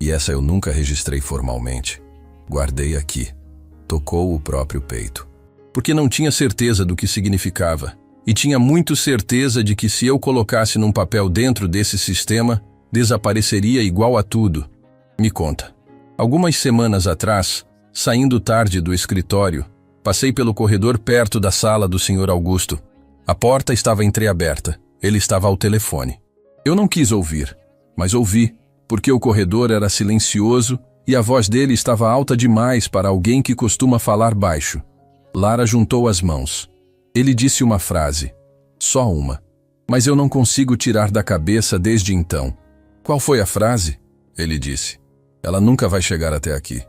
E essa eu nunca registrei formalmente. Guardei aqui. Tocou o próprio peito. Porque não tinha certeza do que significava. E tinha muito certeza de que se eu colocasse num papel dentro desse sistema, desapareceria igual a tudo. Me conta. Algumas semanas atrás, saindo tarde do escritório, passei pelo corredor perto da sala do Sr. Augusto. A porta estava entreaberta. Ele estava ao telefone. Eu não quis ouvir, mas ouvi, porque o corredor era silencioso e a voz dele estava alta demais para alguém que costuma falar baixo. Lara juntou as mãos. Ele disse uma frase. Só uma. Mas eu não consigo tirar da cabeça desde então. Qual foi a frase? Ele disse. Ela nunca vai chegar até aqui.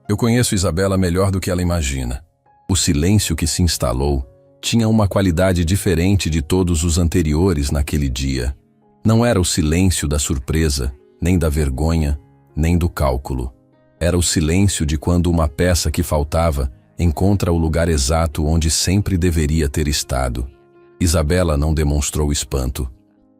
Eu conheço Isabela melhor do que ela imagina. O silêncio que se instalou tinha uma qualidade diferente de todos os anteriores naquele dia. Não era o silêncio da surpresa, nem da vergonha, nem do cálculo. Era o silêncio de quando uma peça que faltava encontra o lugar exato onde sempre deveria ter estado. Isabela não demonstrou espanto,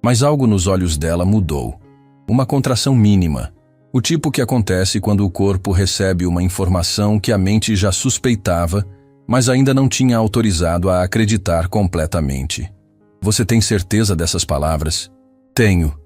mas algo nos olhos dela mudou. Uma contração mínima, o tipo que acontece quando o corpo recebe uma informação que a mente já suspeitava, mas ainda não tinha autorizado a acreditar completamente. Você tem certeza dessas palavras? Tenho.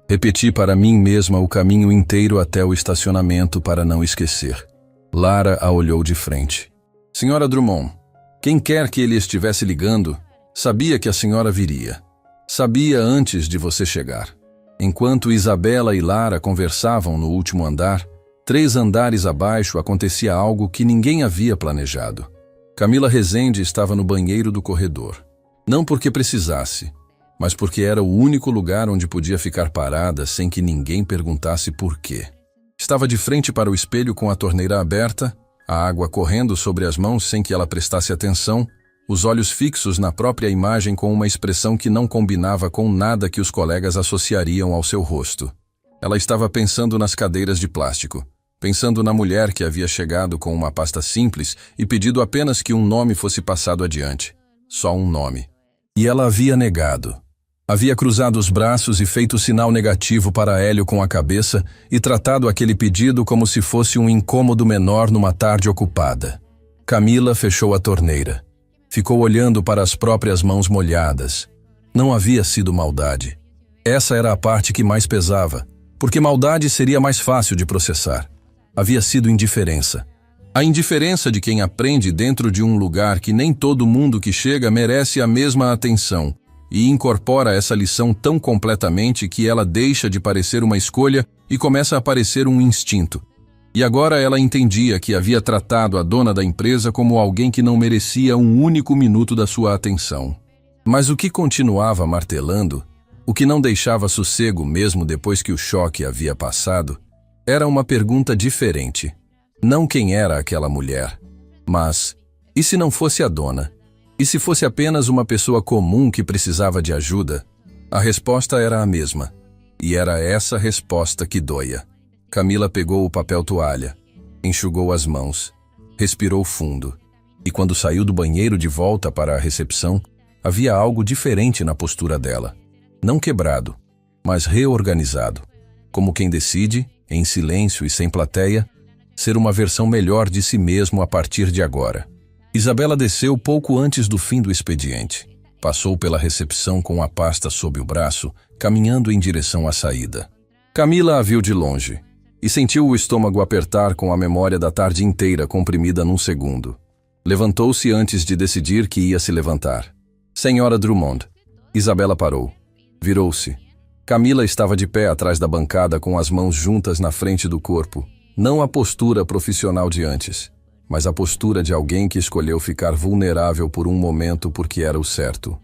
Repeti para mim mesma o caminho inteiro até o estacionamento para não esquecer. Lara a olhou de frente. Senhora Drummond, quem quer que ele estivesse ligando, sabia que a senhora viria. Sabia antes de você chegar. Enquanto Isabela e Lara conversavam no último andar, 3 andares abaixo acontecia algo que ninguém havia planejado. Camila Rezende estava no banheiro do corredor. Não porque precisasse, mas porque era o único lugar onde podia ficar parada sem que ninguém perguntasse por quê. Estava de frente para o espelho com a torneira aberta, a água correndo sobre as mãos sem que ela prestasse atenção, os olhos fixos na própria imagem com uma expressão que não combinava com nada que os colegas associariam ao seu rosto. Ela estava pensando nas cadeiras de plástico, pensando na mulher que havia chegado com uma pasta simples e pedido apenas que um nome fosse passado adiante. Só um nome. E ela havia negado. Havia cruzado os braços e feito sinal negativo para Hélio com a cabeça e tratado aquele pedido como se fosse um incômodo menor numa tarde ocupada. Camila fechou a torneira. Ficou olhando para as próprias mãos molhadas. Não havia sido maldade. Essa era a parte que mais pesava, porque maldade seria mais fácil de processar. Havia sido indiferença. A indiferença de quem aprende dentro de um lugar que nem todo mundo que chega merece a mesma atenção, e incorpora essa lição tão completamente que ela deixa de parecer uma escolha e começa a parecer um instinto. E agora ela entendia que havia tratado a dona da empresa como alguém que não merecia um único minuto da sua atenção. Mas o que continuava martelando, o que não deixava sossego mesmo depois que o choque havia passado, era uma pergunta diferente. Não quem era aquela mulher, mas e se não fosse a dona? E se fosse apenas uma pessoa comum que precisava de ajuda? A resposta era a mesma, e era essa resposta que doía. Camila pegou o papel toalha, enxugou as mãos, respirou fundo, e quando saiu do banheiro de volta para a recepção, havia algo diferente na postura dela. Não quebrado, mas reorganizado, como quem decide, em silêncio e sem plateia, ser uma versão melhor de si mesmo a partir de agora. Isabela desceu pouco antes do fim do expediente. Passou pela recepção com a pasta sob o braço, caminhando em direção à saída. Camila a viu de longe e sentiu o estômago apertar com a memória da tarde inteira comprimida num segundo. Levantou-se antes de decidir que ia se levantar. Senhora Drummond. Isabela parou. Virou-se. Camila estava de pé atrás da bancada com as mãos juntas na frente do corpo. Não a postura profissional de antes, mas a postura de alguém que escolheu ficar vulnerável por um momento porque era o certo.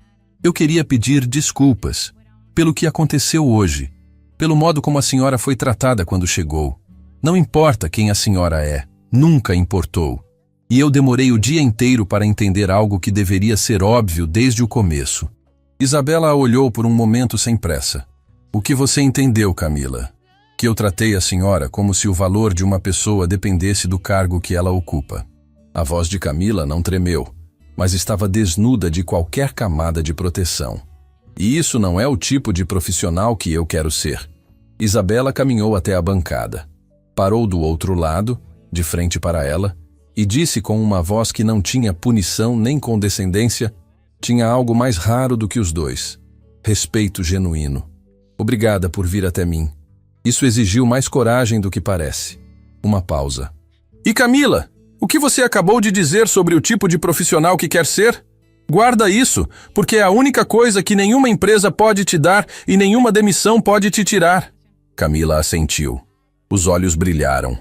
Eu queria pedir desculpas pelo que aconteceu hoje, pelo modo como a senhora foi tratada quando chegou. Não importa quem a senhora é, nunca importou. E eu demorei o dia inteiro para entender algo que deveria ser óbvio desde o começo. Isabela a olhou por um momento sem pressa. O que você entendeu, Camila? Que eu tratei a senhora como se o valor de uma pessoa dependesse do cargo que ela ocupa. A voz de Camila não tremeu, mas estava desnuda de qualquer camada de proteção. E isso não é o tipo de profissional que eu quero ser. Isabela caminhou até a bancada. Parou do outro lado, de frente para ela, e disse com uma voz que não tinha punição nem condescendência, tinha algo mais raro do que os dois. Respeito genuíno. Obrigada por vir até mim. Isso exigiu mais coragem do que parece. Uma pausa. E Camila, o que você acabou de dizer sobre o tipo de profissional que quer ser? Guarda isso, porque é a única coisa que nenhuma empresa pode te dar e nenhuma demissão pode te tirar. Camila assentiu. Os olhos brilharam.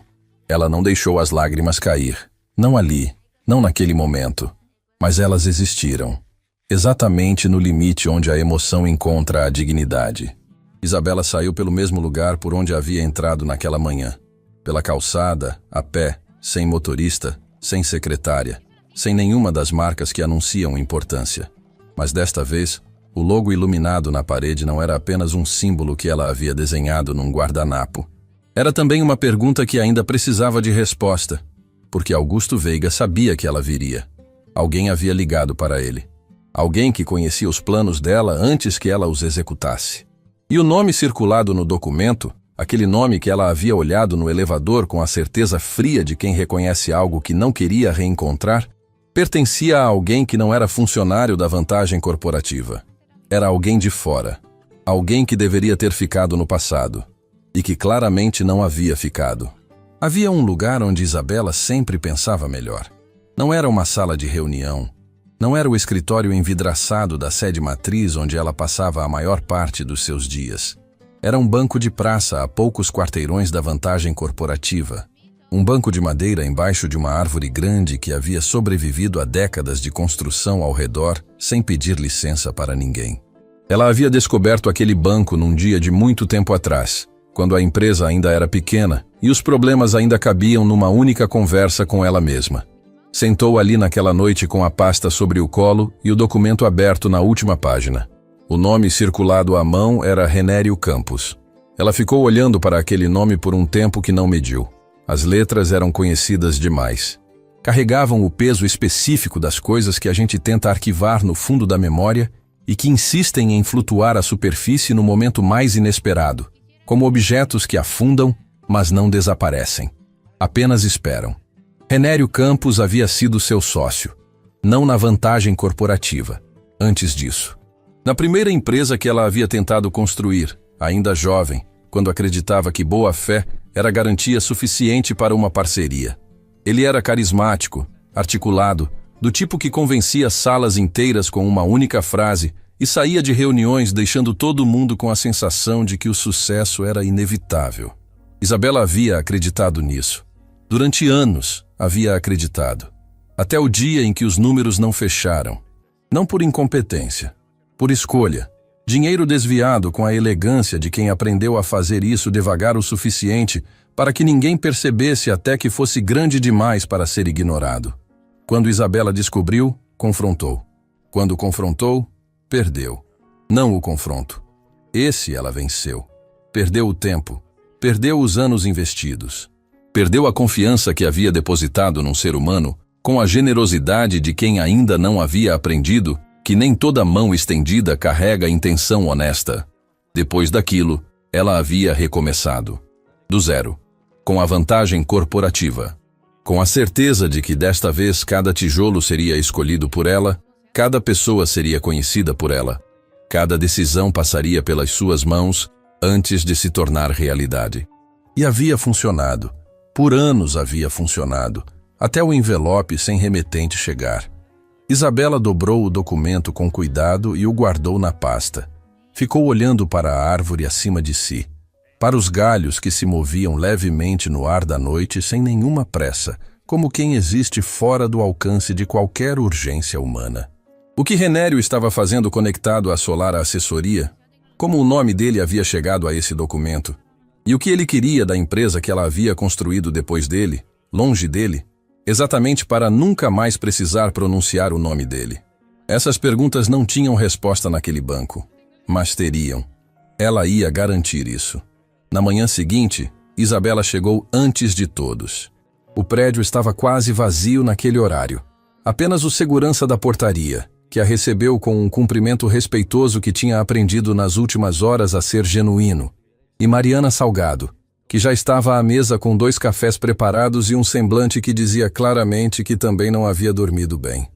Ela não deixou as lágrimas cair. Não ali, não naquele momento. Mas elas existiram. Exatamente no limite onde a emoção encontra a dignidade. Isabela saiu pelo mesmo lugar por onde havia entrado naquela manhã. Pela calçada, a pé, sem motorista, sem secretária, sem nenhuma das marcas que anunciam importância. Mas desta vez, o logo iluminado na parede não era apenas um símbolo que ela havia desenhado num guardanapo. Era também uma pergunta que ainda precisava de resposta, porque Augusto Veiga sabia que ela viria. Alguém havia ligado para ele. Alguém que conhecia os planos dela antes que ela os executasse. E o nome circulado no documento, aquele nome que ela havia olhado no elevador com a certeza fria de quem reconhece algo que não queria reencontrar, pertencia a alguém que não era funcionário da vantagem corporativa. Era alguém de fora. Alguém que deveria ter ficado no passado. E que claramente não havia ficado. Havia um lugar onde Isabela sempre pensava melhor. Não era uma sala de reunião. Não era o escritório envidraçado da sede matriz onde ela passava a maior parte dos seus dias. Era um banco de praça a poucos quarteirões da vantagem corporativa. Um banco de madeira embaixo de uma árvore grande que havia sobrevivido a décadas de construção ao redor sem pedir licença para ninguém. Ela havia descoberto aquele banco num dia de muito tempo atrás, quando a empresa ainda era pequena e os problemas ainda cabiam numa única conversa com ela mesma. Sentou ali naquela noite com a pasta sobre o colo e o documento aberto na última página. O nome circulado à mão era Renério Campos. Ela ficou olhando para aquele nome por um tempo que não mediu. As letras eram conhecidas demais. Carregavam o peso específico das coisas que a gente tenta arquivar no fundo da memória e que insistem em flutuar à superfície no momento mais inesperado, como objetos que afundam, mas não desaparecem. Apenas esperam. Renério Campos havia sido seu sócio. não na vantagem corporativa. Antes disso, na primeira empresa que ela havia tentado construir, ainda jovem, quando acreditava que boa-fé era garantia suficiente para uma parceria. Ele era carismático, articulado, do tipo que convencia salas inteiras com uma única frase e saía de reuniões deixando todo mundo com a sensação de que o sucesso era inevitável. Isabela havia acreditado nisso. Durante anos havia acreditado. Até o dia em que os números não fecharam. Não por incompetência, por escolha. Dinheiro desviado com a elegância de quem aprendeu a fazer isso devagar o suficiente para que ninguém percebesse até que fosse grande demais para ser ignorado. Quando Isabela descobriu, confrontou. Quando confrontou, perdeu. Não o confronto. Esse ela venceu. Perdeu o tempo. Perdeu os anos investidos. Perdeu a confiança que havia depositado num ser humano com a generosidade de quem ainda não havia aprendido que nem toda mão estendida carrega intenção honesta. Depois daquilo, ela havia recomeçado. Do zero. Com a vantagem corporativa. Com a certeza de que desta vez cada tijolo seria escolhido por ela, cada pessoa seria conhecida por ela, cada decisão passaria pelas suas mãos antes de se tornar realidade. E havia funcionado. Por anos havia funcionado, até o envelope sem remetente chegar. Isabela dobrou o documento com cuidado e o guardou na pasta. Ficou olhando para a árvore acima de si, para os galhos que se moviam levemente no ar da noite sem nenhuma pressa, como quem existe fora do alcance de qualquer urgência humana. O que Renério estava fazendo conectado a Solar Assessoria? Como o nome dele havia chegado a esse documento? E o que ele queria da empresa que ela havia construído depois dele, longe dele? Exatamente para nunca mais precisar pronunciar o nome dele. Essas perguntas não tinham resposta naquele banco, mas teriam. Ela ia garantir isso. Na manhã seguinte, Isabela chegou antes de todos. O prédio estava quase vazio naquele horário. Apenas o segurança da portaria, que a recebeu com um cumprimento respeitoso que tinha aprendido nas últimas horas a ser genuíno, e Mariana Salgado, que já estava à mesa com 2 cafés preparados e um semblante que dizia claramente que também não havia dormido bem.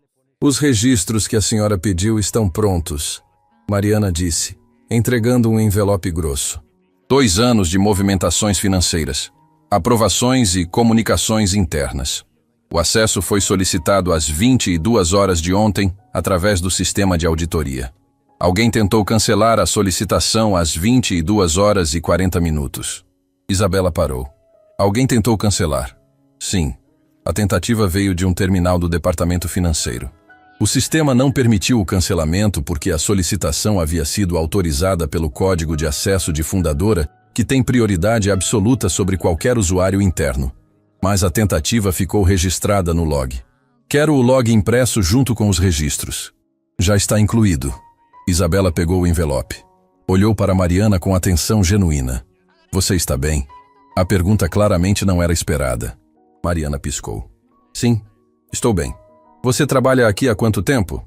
Os registros que a senhora pediu estão prontos, Mariana disse, entregando um envelope grosso. 2 anos de movimentações financeiras, aprovações e comunicações internas. O acesso foi solicitado às 22 horas de ontem, através do sistema de auditoria. Alguém tentou cancelar a solicitação às 22 horas e 40 minutos. Isabela parou. Alguém tentou cancelar. Sim, a tentativa veio de um terminal do departamento financeiro. O sistema não permitiu o cancelamento porque a solicitação havia sido autorizada pelo Código de Acesso de Fundadora, que tem prioridade absoluta sobre qualquer usuário interno. Mas a tentativa ficou registrada no log. Quero o log impresso junto com os registros. Já está incluído. Isabela pegou o envelope. Olhou para Mariana com atenção genuína. Você está bem? A pergunta claramente não era esperada. Mariana piscou. Sim, estou bem. Você trabalha aqui há quanto tempo?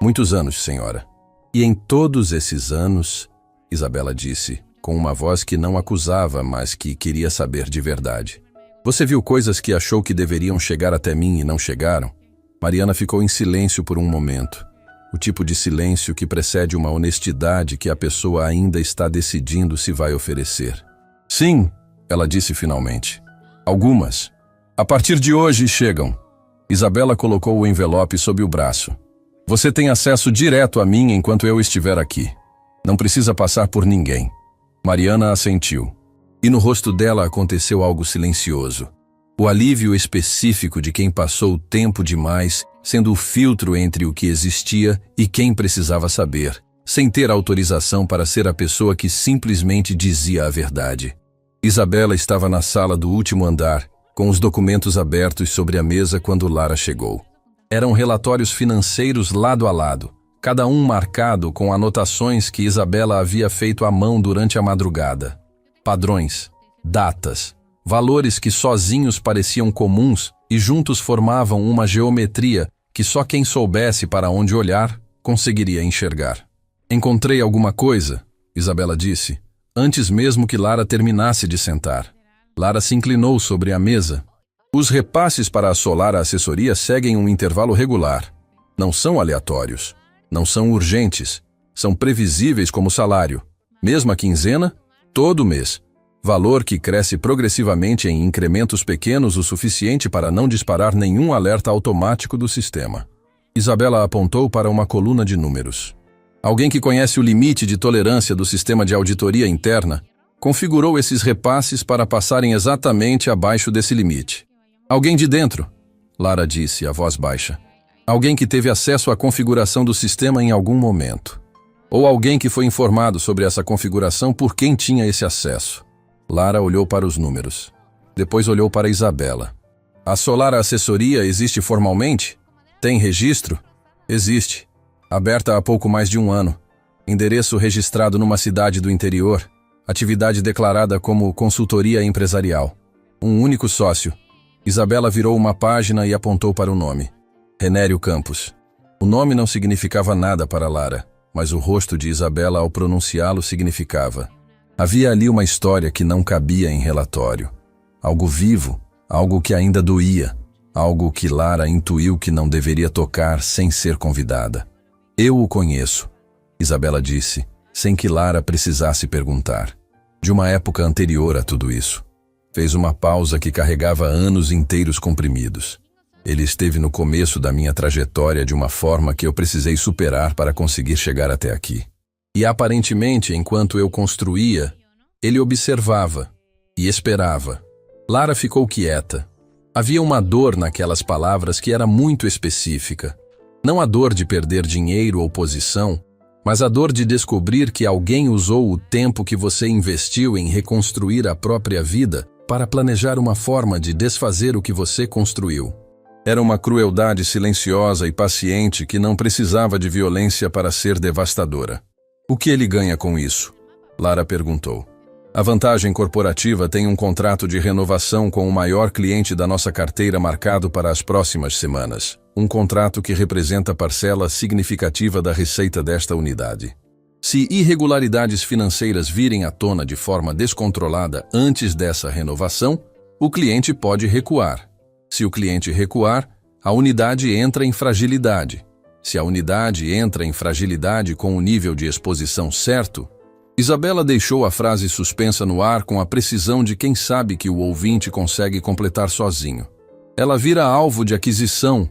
Muitos anos, senhora. E em todos esses anos, Isabela disse, com uma voz que não acusava, mas que queria saber de verdade. Você viu coisas que achou que deveriam chegar até mim e não chegaram? Mariana ficou em silêncio por um momento. O tipo de silêncio que precede uma honestidade que a pessoa ainda está decidindo se vai oferecer. Sim, ela disse finalmente. Algumas. A partir de hoje chegam. Isabela colocou o envelope sob o braço. Você tem acesso direto a mim enquanto eu estiver aqui. Não precisa passar por ninguém. Mariana assentiu. E no rosto dela aconteceu algo silencioso. O alívio específico de quem passou tempo demais sendo o filtro entre o que existia e quem precisava saber, sem ter autorização para ser a pessoa que simplesmente dizia a verdade. Isabela estava na sala do último andar, com os documentos abertos sobre a mesa quando Lara chegou. Eram relatórios financeiros lado a lado, cada um marcado com anotações que Isabela havia feito à mão durante a madrugada. Padrões, datas, valores que sozinhos pareciam comuns e juntos formavam uma geometria que só quem soubesse para onde olhar conseguiria enxergar. Encontrei alguma coisa, Isabela disse, antes mesmo que Lara terminasse de sentar. Lara se inclinou sobre a mesa. Os repasses para a Solar Assessoria seguem um intervalo regular. Não são aleatórios. Não são urgentes. São previsíveis como salário. Mesma quinzena, todo mês. Valor que cresce progressivamente em incrementos pequenos o suficiente para não disparar nenhum alerta automático do sistema. Isabela apontou para uma coluna de números. Alguém que conhece o limite de tolerância do sistema de auditoria interna configurou esses repasses para passarem exatamente abaixo desse limite. Alguém de dentro, Lara disse, a voz baixa. Alguém que teve acesso à configuração do sistema em algum momento. Ou alguém que foi informado sobre essa configuração por quem tinha esse acesso. Lara olhou para os números. Depois olhou para Isabela. A Solar Assessoria existe formalmente? Tem registro? Existe. Aberta há pouco mais de um ano. Endereço registrado numa cidade do interior. Atividade declarada como consultoria empresarial. Um único sócio. Isabela virou uma página e apontou para o nome. Renério Campos. O nome não significava nada para Lara, mas o rosto de Isabela ao pronunciá-lo significava. Havia ali uma história que não cabia em relatório. Algo vivo, algo que ainda doía, algo que Lara intuiu que não deveria tocar sem ser convidada. Eu o conheço, Isabela disse, sem que Lara precisasse perguntar. De uma época anterior a tudo isso. Fez uma pausa que carregava anos inteiros comprimidos. Ele esteve no começo da minha trajetória de uma forma que eu precisei superar para conseguir chegar até aqui. E aparentemente, enquanto eu construía, ele observava e esperava. Lara ficou quieta. Havia uma dor naquelas palavras que era muito específica. Não a dor de perder dinheiro ou posição, mas a dor de descobrir que alguém usou o tempo que você investiu em reconstruir a própria vida para planejar uma forma de desfazer o que você construiu. Era uma crueldade silenciosa e paciente que não precisava de violência para ser devastadora. O que ele ganha com isso? Lara perguntou. A Vantagem Corporativa tem um contrato de renovação com o maior cliente da nossa carteira marcado para as próximas semanas. Um contrato que representa parcela significativa da receita desta unidade. Se irregularidades financeiras virem à tona de forma descontrolada antes dessa renovação, o cliente pode recuar. Se o cliente recuar, a unidade entra em fragilidade. Se a unidade entra em fragilidade com o nível de exposição certo, Isabela deixou a frase suspensa no ar com a precisão de quem sabe que o ouvinte consegue completar sozinho. Ela vira alvo de aquisição,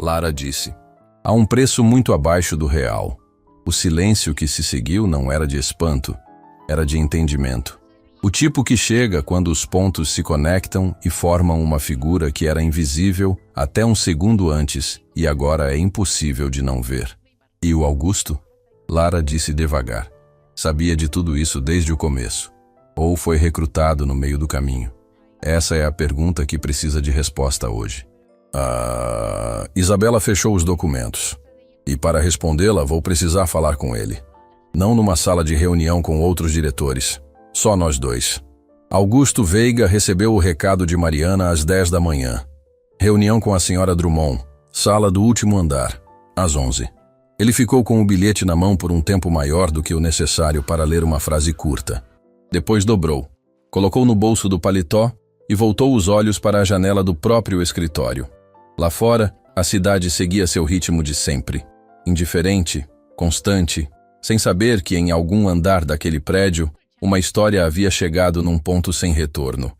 Lara disse, a um preço muito abaixo do real. O silêncio que se seguiu não era de espanto, era de entendimento. O tipo que chega quando os pontos se conectam e formam uma figura que era invisível até um segundo antes e agora é impossível de não ver. E o Augusto? Lara disse devagar. Sabia de tudo isso desde o começo. Ou foi recrutado no meio do caminho? Essa é a pergunta que precisa de resposta hoje. Isabela fechou os documentos. E para respondê-la vou precisar falar com ele. Não numa sala de reunião com outros diretores. Só nós dois. Augusto Veiga recebeu o recado de Mariana às 10 da manhã. Reunião com a senhora Drummond, sala do último andar, às 11. Ele ficou com o bilhete na mão por um tempo maior do que o necessário para ler uma frase curta. Depois dobrou, colocou no bolso do paletó e voltou os olhos para a janela do próprio escritório. Lá fora, a cidade seguia seu ritmo de sempre. Indiferente, constante, sem saber que em algum andar daquele prédio, uma história havia chegado num ponto sem retorno.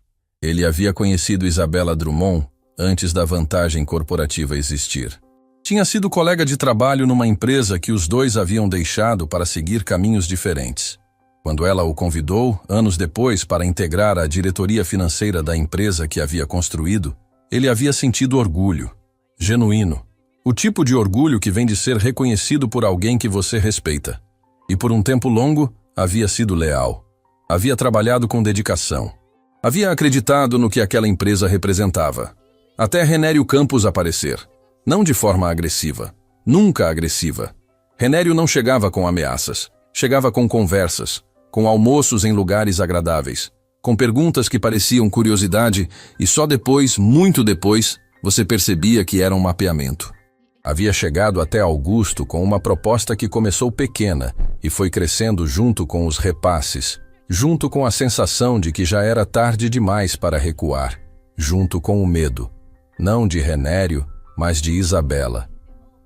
Ele havia conhecido Isabela Drummond antes da Vantagem Corporativa existir. Tinha sido colega de trabalho numa empresa que os dois haviam deixado para seguir caminhos diferentes. Quando ela o convidou, anos depois, para integrar a diretoria financeira da empresa que havia construído, ele havia sentido orgulho, genuíno. O tipo de orgulho que vem de ser reconhecido por alguém que você respeita. E por um tempo longo, havia sido leal. Havia trabalhado com dedicação. Havia acreditado no que aquela empresa representava. Até Renério Campos aparecer. Não de forma agressiva. Nunca agressiva. Renério não chegava com ameaças. Chegava com conversas, com almoços em lugares agradáveis, com perguntas que pareciam curiosidade e só depois, muito depois, você percebia que era um mapeamento. Havia chegado até Augusto com uma proposta que começou pequena e foi crescendo junto com os repasses, junto com a sensação de que já era tarde demais para recuar, junto com o medo, não de Renério, mas de Isabela.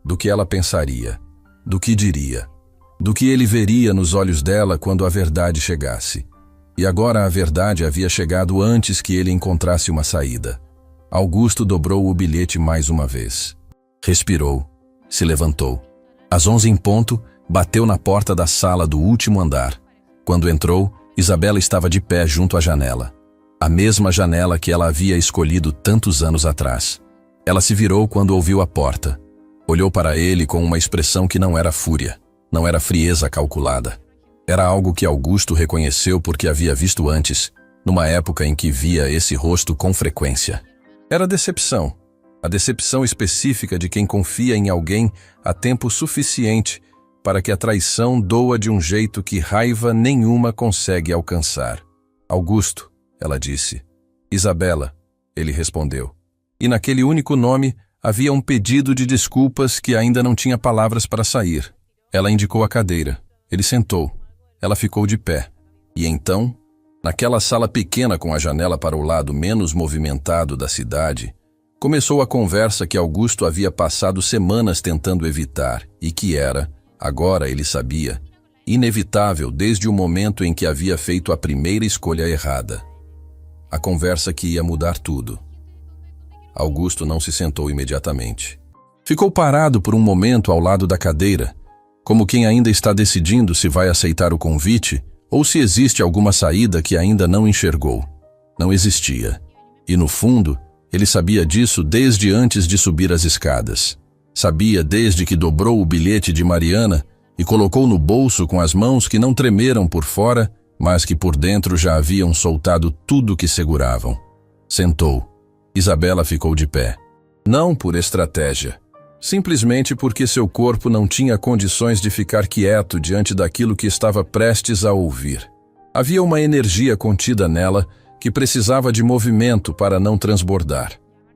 do que ela pensaria, do que diria, do que ele veria nos olhos dela quando a verdade chegasse. E agora a verdade havia chegado antes que ele encontrasse uma saída. Augusto dobrou o bilhete mais uma vez. Respirou, se levantou. Às 11 em ponto, bateu na porta da sala do último andar. Quando entrou, Isabela estava de pé junto à janela. A mesma janela que ela havia escolhido tantos anos atrás. Ela se virou quando ouviu a porta. Olhou para ele com uma expressão que não era fúria, não era frieza calculada. Era algo que Augusto reconheceu porque havia visto antes, numa época em que via esse rosto com frequência. Era decepção. A decepção específica de quem confia em alguém há tempo suficiente para que a traição doa de um jeito que raiva nenhuma consegue alcançar. Augusto, ela disse. Isabela, ele respondeu. E naquele único nome havia um pedido de desculpas que ainda não tinha palavras para sair. Ela indicou a cadeira. Ele sentou. Ela ficou de pé. E então, naquela sala pequena com a janela para o lado menos movimentado da cidade, começou a conversa que Augusto havia passado semanas tentando evitar e que era, agora ele sabia, inevitável desde o momento em que havia feito a primeira escolha errada. A conversa que ia mudar tudo. Augusto não se sentou imediatamente. Ficou parado por um momento ao lado da cadeira, como quem ainda está decidindo se vai aceitar o convite ou se existe alguma saída que ainda não enxergou. Não existia. E no fundo, ele sabia disso desde antes de subir as escadas. Sabia desde que dobrou o bilhete de Mariana e colocou no bolso com as mãos que não tremeram por fora, mas que por dentro já haviam soltado tudo que seguravam. Sentou. Isabela ficou de pé. Não por estratégia. Simplesmente porque seu corpo não tinha condições de ficar quieto diante daquilo que estava prestes a ouvir. Havia uma energia contida nela que precisava de movimento para não transbordar.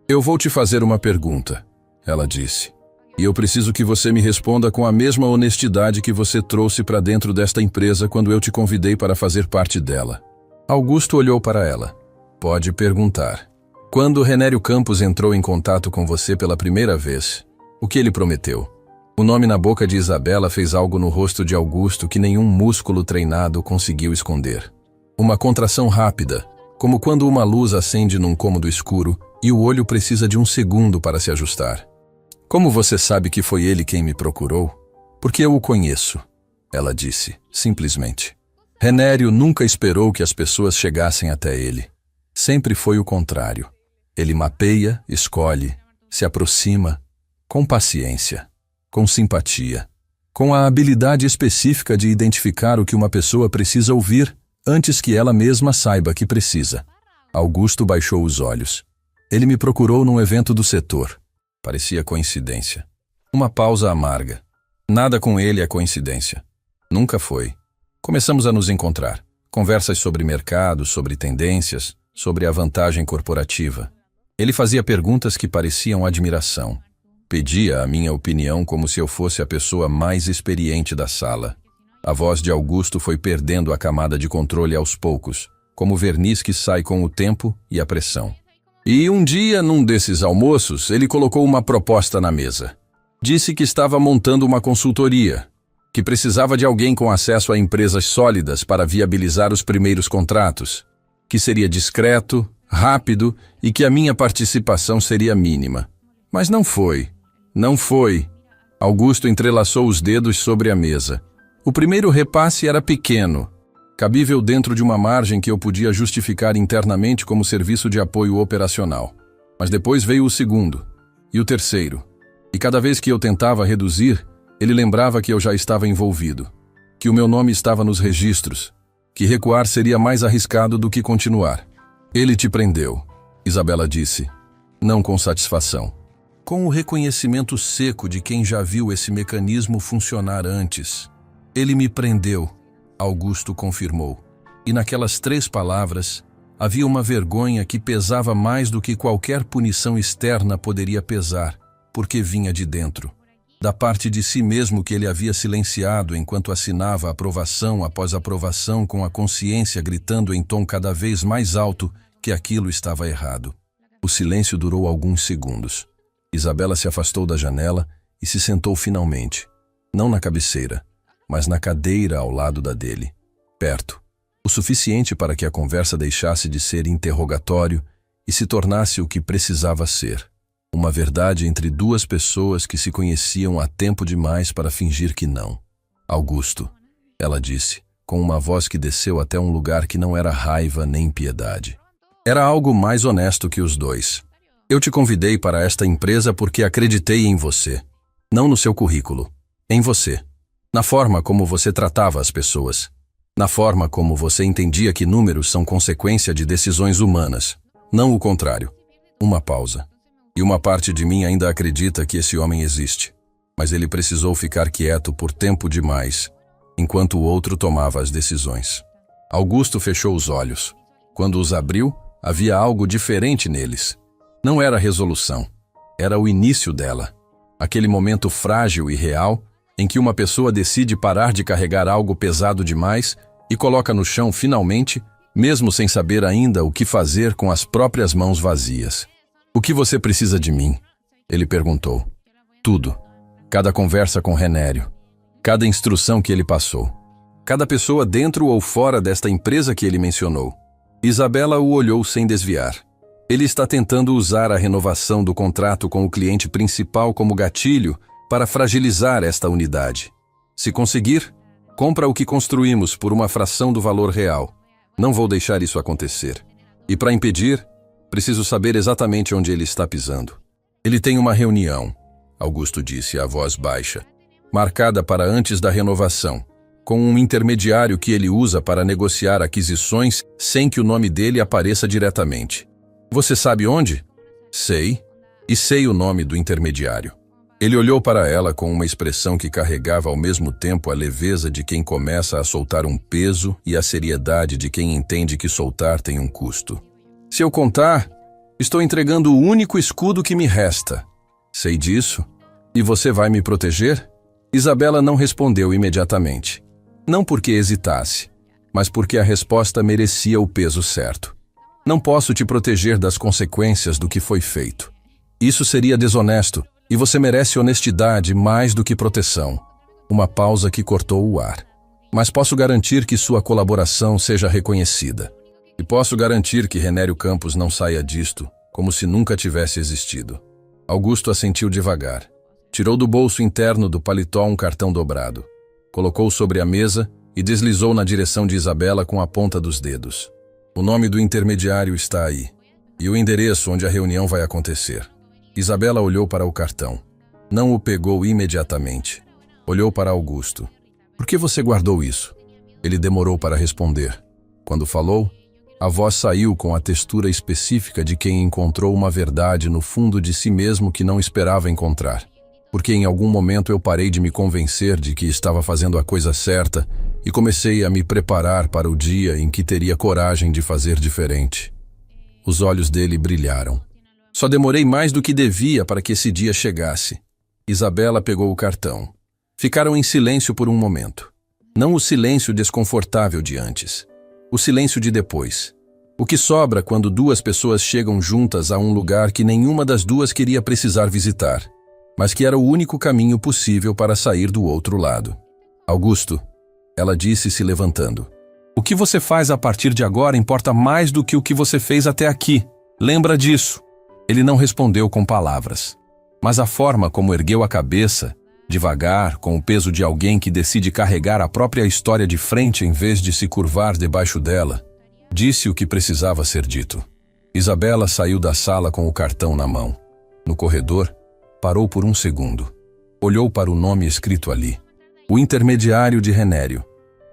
Eu vou te fazer uma pergunta, ela disse. E eu preciso que você me responda com a mesma honestidade que você trouxe para dentro desta empresa quando eu te convidei para fazer parte dela. Augusto olhou para ela. Pode perguntar. Quando Renério Campos entrou em contato com você pela primeira vez, o que ele prometeu? O nome na boca de Isabela fez algo no rosto de Augusto que nenhum músculo treinado conseguiu esconder. Uma contração rápida, como quando uma luz acende num cômodo escuro e o olho precisa de um segundo para se ajustar. Como você sabe que foi ele quem me procurou? Porque eu o conheço, ela disse, simplesmente. Renério nunca esperou que as pessoas chegassem até ele. Sempre foi o contrário. Ele mapeia, escolhe, se aproxima, com paciência, com simpatia, com a habilidade específica de identificar o que uma pessoa precisa ouvir antes que ela mesma saiba que precisa. Augusto baixou os olhos. Ele me procurou num evento do setor. Parecia coincidência. Uma pausa amarga. Nada com ele é coincidência. Nunca foi. Começamos a nos encontrar. Conversas sobre mercado, sobre tendências, sobre a vantagem corporativa. Ele fazia perguntas que pareciam admiração. Pedia a minha opinião como se eu fosse a pessoa mais experiente da sala. A voz de Augusto foi perdendo a camada de controle aos poucos, como verniz que sai com o tempo e a pressão. E um dia, num desses almoços, ele colocou uma proposta na mesa. Disse que estava montando uma consultoria, que precisava de alguém com acesso a empresas sólidas para viabilizar os primeiros contratos, que seria discreto, rápido e que a minha participação seria mínima. Mas não foi. Não foi. Augusto entrelaçou os dedos sobre a mesa. O primeiro repasse era pequeno, cabível dentro de uma margem que eu podia justificar internamente como serviço de apoio operacional. Mas depois veio o segundo, e o terceiro. E cada vez que eu tentava reduzir, ele lembrava que eu já estava envolvido, que o meu nome estava nos registros, que recuar seria mais arriscado do que continuar. Ele te prendeu, Isabela disse, não com satisfação. Com o reconhecimento seco de quem já viu esse mecanismo funcionar antes. Ele me prendeu, Augusto confirmou. E naquelas 3 palavras, havia uma vergonha que pesava mais do que qualquer punição externa poderia pesar, porque vinha de dentro. Da parte de si mesmo que ele havia silenciado enquanto assinava aprovação após aprovação com a consciência gritando em tom cada vez mais alto que aquilo estava errado. O silêncio durou alguns segundos. Isabela se afastou da janela e se sentou finalmente, não na cabeceira, mas na cadeira ao lado da dele, perto, o suficiente para que a conversa deixasse de ser interrogatório e se tornasse o que precisava ser, uma verdade entre duas pessoas que se conheciam há tempo demais para fingir que não. Augusto, ela disse, com uma voz que desceu até um lugar que não era raiva nem piedade. Era algo mais honesto que os dois. Eu te convidei para esta empresa porque acreditei em você. Não no seu currículo. Em você. Na forma como você tratava as pessoas. Na forma como você entendia que números são consequência de decisões humanas. Não o contrário. Uma pausa. E uma parte de mim ainda acredita que esse homem existe. Mas ele precisou ficar quieto por tempo demais, enquanto o outro tomava as decisões. Augusto fechou os olhos. Quando os abriu, havia algo diferente neles. Não era a resolução. Era o início dela. Aquele momento frágil e real em que uma pessoa decide parar de carregar algo pesado demais e coloca no chão finalmente, mesmo sem saber ainda o que fazer com as próprias mãos vazias. O que você precisa de mim? Ele perguntou. Tudo. Cada conversa com Renério. Cada instrução que ele passou. Cada pessoa dentro ou fora desta empresa que ele mencionou. Isabela o olhou sem desviar. Ele está tentando usar a renovação do contrato com o cliente principal como gatilho para fragilizar esta unidade. Se conseguir, compra o que construímos por uma fração do valor real. Não vou deixar isso acontecer. E para impedir, preciso saber exatamente onde ele está pisando. Ele tem uma reunião, Augusto disse a voz baixa, marcada para antes da renovação, com um intermediário que ele usa para negociar aquisições sem que o nome dele apareça diretamente. Você sabe onde? Sei. E sei o nome do intermediário. Ele olhou para ela com uma expressão que carregava ao mesmo tempo a leveza de quem começa a soltar um peso e a seriedade de quem entende que soltar tem um custo. Se eu contar, estou entregando o único escudo que me resta. Sei disso. E você vai me proteger? Isabela não respondeu imediatamente. Não porque hesitasse, mas porque a resposta merecia o peso certo. Não posso te proteger das consequências do que foi feito. Isso seria desonesto, e você merece honestidade mais do que proteção. Uma pausa que cortou o ar. Mas posso garantir que sua colaboração seja reconhecida. E posso garantir que Renério Campos não saia disto, como se nunca tivesse existido. Augusto assentiu devagar. Tirou do bolso interno do paletó um cartão dobrado. Colocou sobre a mesa e deslizou na direção de Isabela com a ponta dos dedos. O nome do intermediário está aí. E o endereço onde a reunião vai acontecer. Isabela olhou para o cartão. Não o pegou imediatamente. Olhou para Augusto. Por que você guardou isso? Ele demorou para responder. Quando falou, a voz saiu com a textura específica de quem encontrou uma verdade no fundo de si mesmo que não esperava encontrar. Porque em algum momento eu parei de me convencer de que estava fazendo a coisa certa e comecei a me preparar para o dia em que teria coragem de fazer diferente. Os olhos dele brilharam. Só demorei mais do que devia para que esse dia chegasse. Isabela pegou o cartão. Ficaram em silêncio por um momento. Não o silêncio desconfortável de antes. O silêncio de depois. O que sobra quando duas pessoas chegam juntas a um lugar que nenhuma das duas queria precisar visitar, mas que era o único caminho possível para sair do outro lado. Augusto, ela disse se levantando. O que você faz a partir de agora importa mais do que o que você fez até aqui. Lembra disso. Ele não respondeu com palavras, mas a forma como ergueu a cabeça, devagar, com o peso de alguém que decide carregar a própria história de frente em vez de se curvar debaixo dela, disse o que precisava ser dito. Isabela saiu da sala com o cartão na mão. No corredor, parou por um segundo. Olhou para o nome escrito ali. O intermediário de Renério.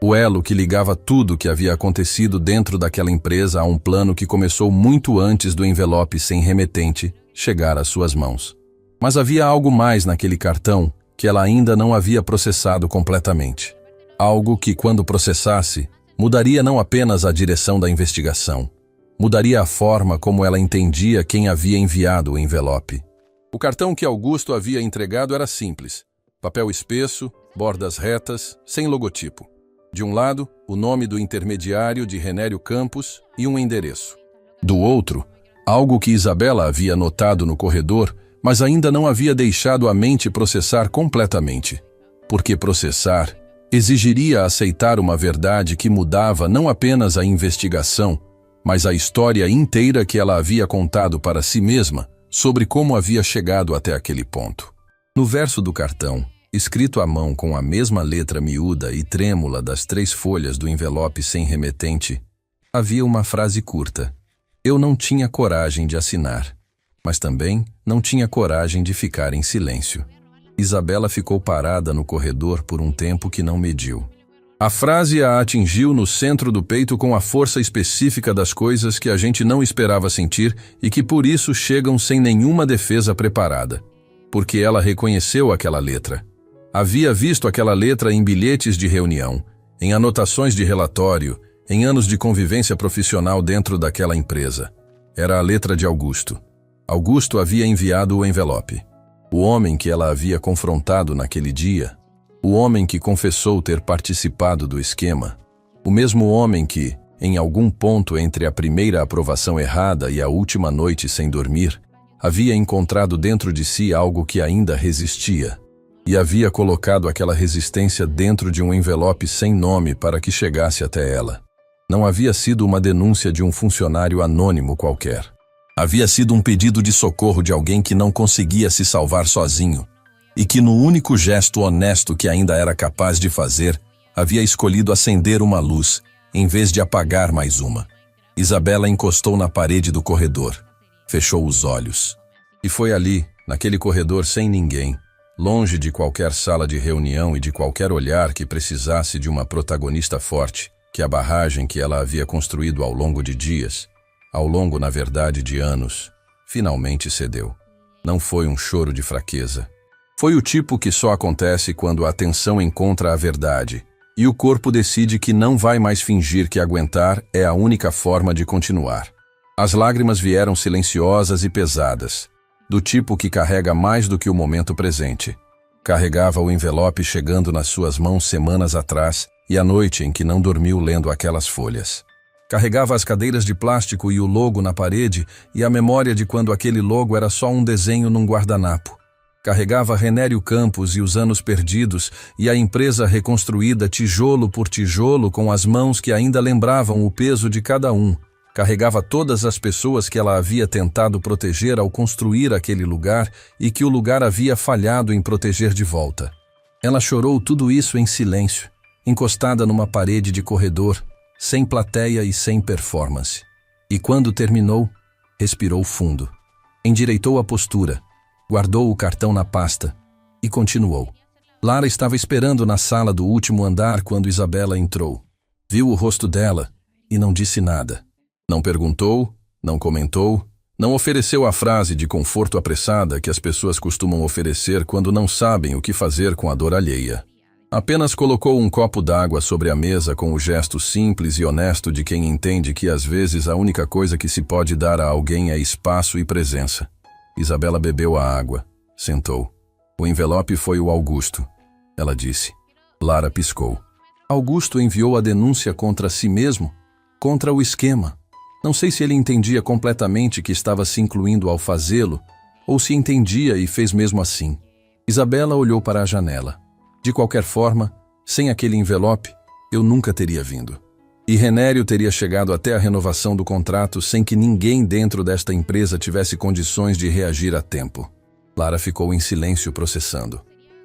O elo que ligava tudo o que havia acontecido dentro daquela empresa a um plano que começou muito antes do envelope sem remetente chegar às suas mãos. Mas havia algo mais naquele cartão que ela ainda não havia processado completamente. Algo que, quando processasse, mudaria não apenas a direção da investigação, mudaria a forma como ela entendia quem havia enviado o envelope. O cartão que Augusto havia entregado era simples. Papel espesso, bordas retas, sem logotipo. De um lado, o nome do intermediário de Renério Campos e um endereço. Do outro, algo que Isabela havia notado no corredor, mas ainda não havia deixado a mente processar completamente. Porque processar exigiria aceitar uma verdade que mudava não apenas a investigação, mas a história inteira que ela havia contado para si mesma sobre como havia chegado até aquele ponto. No verso do cartão, escrito à mão com a mesma letra miúda e trêmula das 3 folhas do envelope sem remetente, havia uma frase curta. Eu não tinha coragem de assinar, mas também não tinha coragem de ficar em silêncio. Isabela ficou parada no corredor por um tempo que não mediu. A frase a atingiu no centro do peito com a força específica das coisas que a gente não esperava sentir e que por isso chegam sem nenhuma defesa preparada. Porque ela reconheceu aquela letra. Havia visto aquela letra em bilhetes de reunião, em anotações de relatório, em anos de convivência profissional dentro daquela empresa. Era a letra de Augusto. Augusto havia enviado o envelope. O homem que ela havia confrontado naquele dia, o homem que confessou ter participado do esquema, o mesmo homem que, em algum ponto entre a primeira aprovação errada e a última noite sem dormir, havia encontrado dentro de si algo que ainda resistia, e havia colocado aquela resistência dentro de um envelope sem nome para que chegasse até ela. Não havia sido uma denúncia de um funcionário anônimo qualquer. Havia sido um pedido de socorro de alguém que não conseguia se salvar sozinho, e que no único gesto honesto que ainda era capaz de fazer, havia escolhido acender uma luz, em vez de apagar mais uma. Isabela encostou na parede do corredor, fechou os olhos. E foi ali, naquele corredor sem ninguém, longe de qualquer sala de reunião e de qualquer olhar que precisasse de uma protagonista forte, que a barragem que ela havia construído ao longo de dias, ao longo, na verdade, de anos, finalmente cedeu. Não foi um choro de fraqueza. Foi o tipo que só acontece quando a atenção encontra a verdade, e o corpo decide que não vai mais fingir que aguentar é a única forma de continuar. As lágrimas vieram silenciosas e pesadas, do tipo que carrega mais do que o momento presente. Carregava o envelope chegando nas suas mãos semanas atrás e a noite em que não dormiu lendo aquelas folhas. Carregava as cadeiras de plástico e o logo na parede e a memória de quando aquele logo era só um desenho num guardanapo. Carregava Renério Campos e os anos perdidos e a empresa reconstruída tijolo por tijolo com as mãos que ainda lembravam o peso de cada um. Carregava todas as pessoas que ela havia tentado proteger ao construir aquele lugar e que o lugar havia falhado em proteger de volta. Ela chorou tudo isso em silêncio, encostada numa parede de corredor, sem plateia e sem performance. E quando terminou, respirou fundo. Endireitou a postura, guardou o cartão na pasta e continuou. Lara estava esperando na sala do último andar quando Isabela entrou. Viu o rosto dela e não disse nada. Não perguntou, não comentou, não ofereceu a frase de conforto apressada que as pessoas costumam oferecer quando não sabem o que fazer com a dor alheia. Apenas colocou um copo d'água sobre a mesa com o gesto simples e honesto de quem entende que às vezes a única coisa que se pode dar a alguém é espaço e presença. Isabela bebeu a água, sentou. O envelope foi o Augusto, ela disse. Lara piscou. Augusto enviou a denúncia contra si mesmo, contra o esquema. Não sei se ele entendia completamente que estava se incluindo ao fazê-lo, ou se entendia e fez mesmo assim. Isabela olhou para a janela. De qualquer forma, sem aquele envelope, eu nunca teria vindo. E Renério teria chegado até a renovação do contrato sem que ninguém dentro desta empresa tivesse condições de reagir a tempo. Lara ficou em silêncio processando.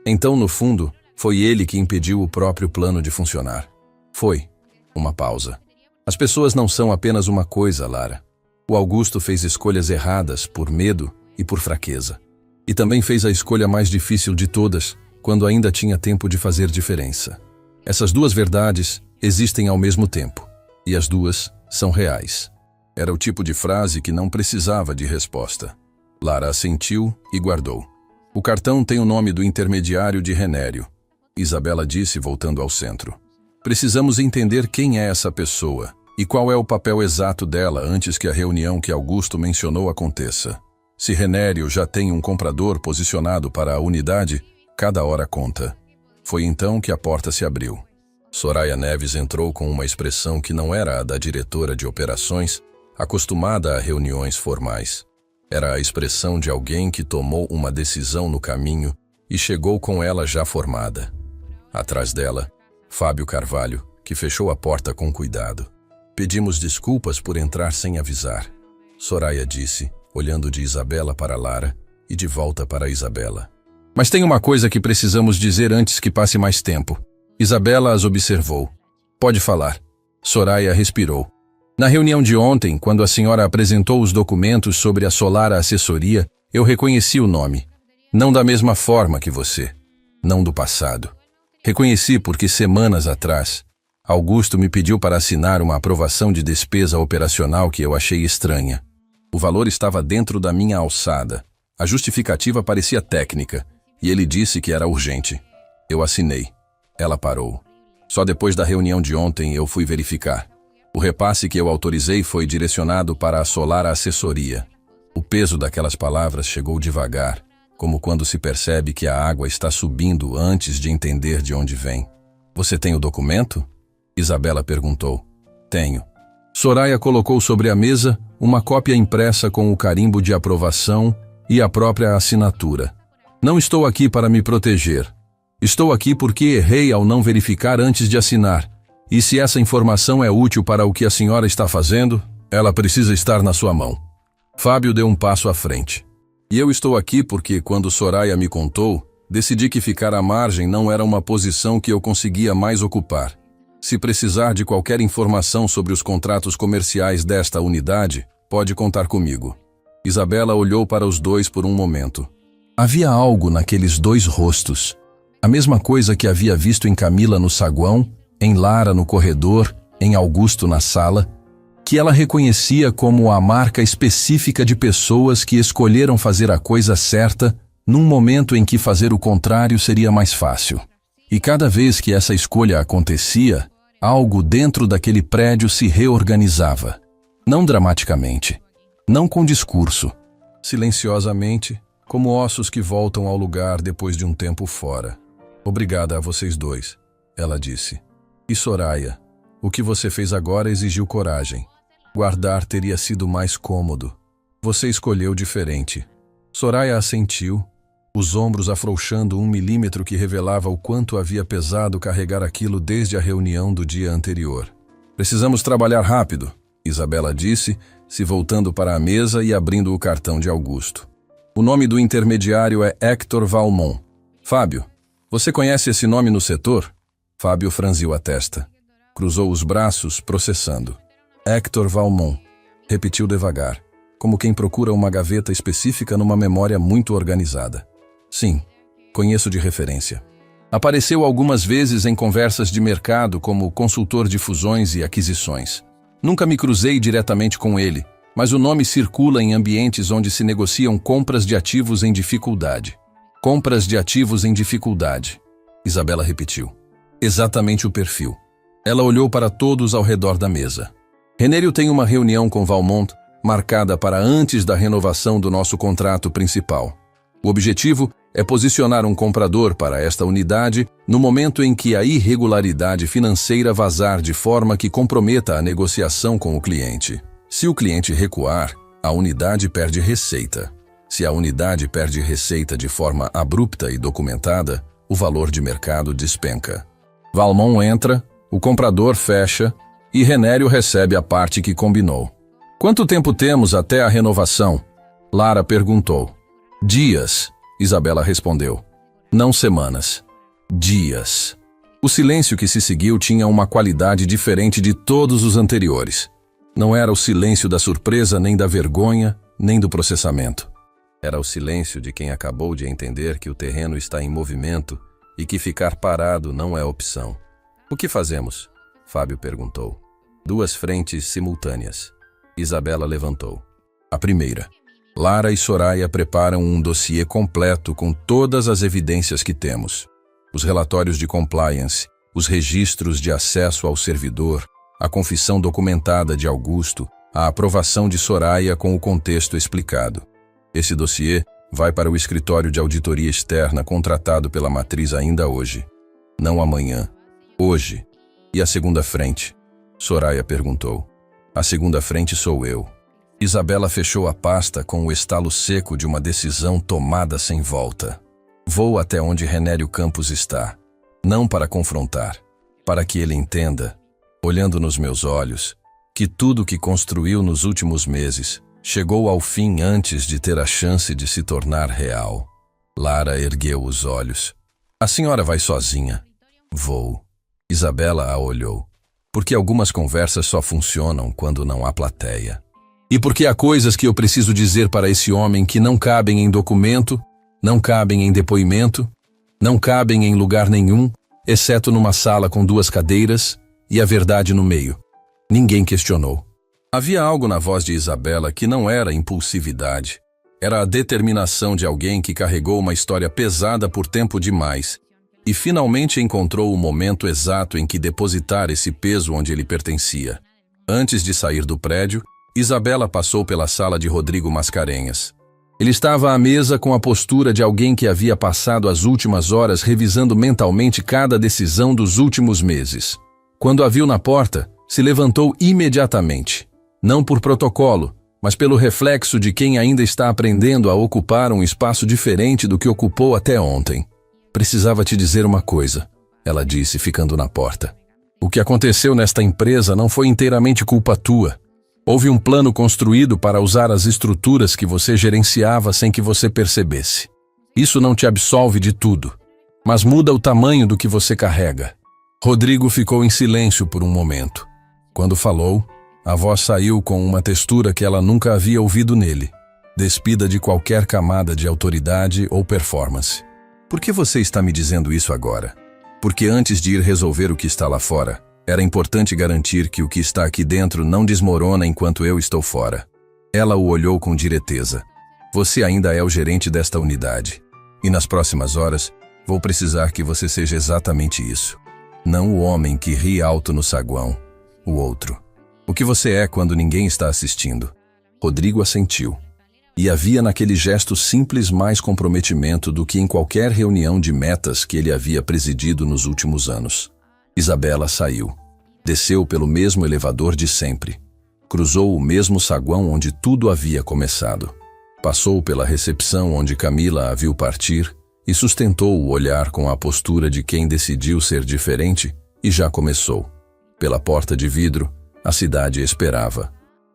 Então, no fundo, foi ele que impediu o próprio plano de funcionar. Foi uma pausa. As pessoas não são apenas uma coisa, Lara. O Augusto fez escolhas erradas por medo e por fraqueza. E também fez a escolha mais difícil de todas, quando ainda tinha tempo de fazer diferença. Essas duas verdades existem ao mesmo tempo, e as duas são reais. Era o tipo de frase que não precisava de resposta. Lara assentiu e guardou. O cartão tem o nome do intermediário de Renério, Isabela disse voltando ao centro. Precisamos entender quem é essa pessoa e qual é o papel exato dela antes que a reunião que Augusto mencionou aconteça. Se Renério já tem um comprador posicionado para a unidade, cada hora conta. Foi então que a porta se abriu. Soraya Neves entrou com uma expressão que não era a da diretora de operações, acostumada a reuniões formais. Era a expressão de alguém que tomou uma decisão no caminho e chegou com ela já formada. Atrás dela, Fábio Carvalho, que fechou a porta com cuidado. Pedimos desculpas por entrar sem avisar. Soraya disse, olhando de Isabela para Lara e de volta para Isabela. Mas tem uma coisa que precisamos dizer antes que passe mais tempo. Isabela as observou. Pode falar. Soraya respirou. Na reunião de ontem, quando a senhora apresentou os documentos sobre a Solar Assessoria, eu reconheci o nome. Não da mesma forma que você. Não do passado. Reconheci porque semanas atrás, Augusto me pediu para assinar uma aprovação de despesa operacional que eu achei estranha. O valor estava dentro da minha alçada. A justificativa parecia técnica, e ele disse que era urgente. Eu assinei. Ela parou. Só depois da reunião de ontem eu fui verificar. O repasse que eu autorizei foi direcionado para a Solar Assessoria. O peso daquelas palavras chegou devagar, como quando se percebe que a água está subindo antes de entender de onde vem. Você tem o documento? Isabela perguntou. Tenho. Soraya colocou sobre a mesa uma cópia impressa com o carimbo de aprovação e a própria assinatura. Não estou aqui para me proteger. Estou aqui porque errei ao não verificar antes de assinar. E se essa informação é útil para o que a senhora está fazendo, ela precisa estar na sua mão. Fábio deu um passo à frente. E eu estou aqui porque, quando Soraya me contou, decidi que ficar à margem não era uma posição que eu conseguia mais ocupar. Se precisar de qualquer informação sobre os contratos comerciais desta unidade, pode contar comigo. Isabela olhou para os dois por um momento. Havia algo naqueles dois rostos. A mesma coisa que havia visto em Camila no saguão, em Lara no corredor, em Augusto na sala, que ela reconhecia como a marca específica de pessoas que escolheram fazer a coisa certa num momento em que fazer o contrário seria mais fácil. E cada vez que essa escolha acontecia, algo dentro daquele prédio se reorganizava. Não dramaticamente, não com discurso, silenciosamente, como ossos que voltam ao lugar depois de um tempo fora. Obrigada a vocês dois, ela disse. E Soraya, o que você fez agora exigiu coragem. Guardar teria sido mais cômodo. Você escolheu diferente. Soraya assentiu, os ombros afrouxando 1 milímetro que revelava o quanto havia pesado carregar aquilo desde a reunião do dia anterior. Precisamos trabalhar rápido, Isabela disse, se voltando para a mesa e abrindo o cartão de Augusto. O nome do intermediário é Hector Valmont. Fábio, você conhece esse nome no setor? Fábio franziu a testa. Cruzou os braços, processando. Hector Valmont, repetiu devagar, como quem procura uma gaveta específica numa memória muito organizada. Sim, conheço de referência. Apareceu algumas vezes em conversas de mercado como consultor de fusões e aquisições. Nunca me cruzei diretamente com ele, mas o nome circula em ambientes onde se negociam compras de ativos em dificuldade. Compras de ativos em dificuldade. Isabela repetiu. Exatamente o perfil. Ela olhou para todos ao redor da mesa. Renério tem uma reunião com Valmont, marcada para antes da renovação do nosso contrato principal. O objetivo é posicionar um comprador para esta unidade no momento em que a irregularidade financeira vazar de forma que comprometa a negociação com o cliente. Se o cliente recuar, a unidade perde receita. Se a unidade perde receita de forma abrupta e documentada, o valor de mercado despenca. Valmont entra, o comprador fecha e Renério recebe a parte que combinou. Quanto tempo temos até a renovação? Lara perguntou. Dias, Isabela respondeu. Não semanas. Dias. O silêncio que se seguiu tinha uma qualidade diferente de todos os anteriores. Não era o silêncio da surpresa, nem da vergonha, nem do processamento. Era o silêncio de quem acabou de entender que o terreno está em movimento e que ficar parado não é opção. O que fazemos? Fábio perguntou. 2 frentes simultâneas. Isabela levantou. A primeira. Lara e Soraya preparam um dossiê completo com todas as evidências que temos. Os relatórios de compliance, os registros de acesso ao servidor, a confissão documentada de Augusto, a aprovação de Soraya com o contexto explicado. Esse dossiê vai para o escritório de auditoria externa contratado pela matriz ainda hoje. Não amanhã. Hoje. E a segunda frente? Soraya perguntou. A segunda frente sou eu. Isabela fechou a pasta com o estalo seco de uma decisão tomada sem volta. Vou até onde Renério Campos está. Não para confrontar, para que ele entenda, olhando nos meus olhos, que tudo que construiu nos últimos meses chegou ao fim antes de ter a chance de se tornar real. Lara ergueu os olhos. A senhora vai sozinha? Vou. Isabela a olhou. Porque algumas conversas só funcionam quando não há plateia. E porque há coisas que eu preciso dizer para esse homem que não cabem em documento, não cabem em depoimento, não cabem em lugar nenhum, exceto numa sala com 2 cadeiras e a verdade no meio. Ninguém questionou. Havia algo na voz de Isabela que não era impulsividade. Era a determinação de alguém que carregou uma história pesada por tempo demais e finalmente encontrou o momento exato em que depositar esse peso onde ele pertencia. Antes de sair do prédio, Isabela passou pela sala de Rodrigo Mascarenhas. Ele estava à mesa com a postura de alguém que havia passado as últimas horas revisando mentalmente cada decisão dos últimos meses. Quando a viu na porta, se levantou imediatamente. Não por protocolo, mas pelo reflexo de quem ainda está aprendendo a ocupar um espaço diferente do que ocupou até ontem. Precisava te dizer uma coisa, ela disse, ficando na porta. O que aconteceu nesta empresa não foi inteiramente culpa tua. Houve um plano construído para usar as estruturas que você gerenciava sem que você percebesse. Isso não te absolve de tudo, mas muda o tamanho do que você carrega. Rodrigo ficou em silêncio por um momento. Quando falou, a voz saiu com uma textura que ela nunca havia ouvido nele, despida de qualquer camada de autoridade ou performance. Por que você está me dizendo isso agora? Porque antes de ir resolver o que está lá fora, era importante garantir que o que está aqui dentro não desmorona enquanto eu estou fora. Ela o olhou com direteza. Você ainda é o gerente desta unidade. E nas próximas horas, vou precisar que você seja exatamente isso. Não o homem que ri alto no saguão. O outro. O que você é quando ninguém está assistindo. Rodrigo assentiu. E havia naquele gesto simples mais comprometimento do que em qualquer reunião de metas que ele havia presidido nos últimos anos. Isabela saiu. Desceu pelo mesmo elevador de sempre. Cruzou o mesmo saguão onde tudo havia começado. Passou pela recepção onde Camila a viu partir e sustentou o olhar com a postura de quem decidiu ser diferente e já começou. Pela porta de vidro, a cidade esperava.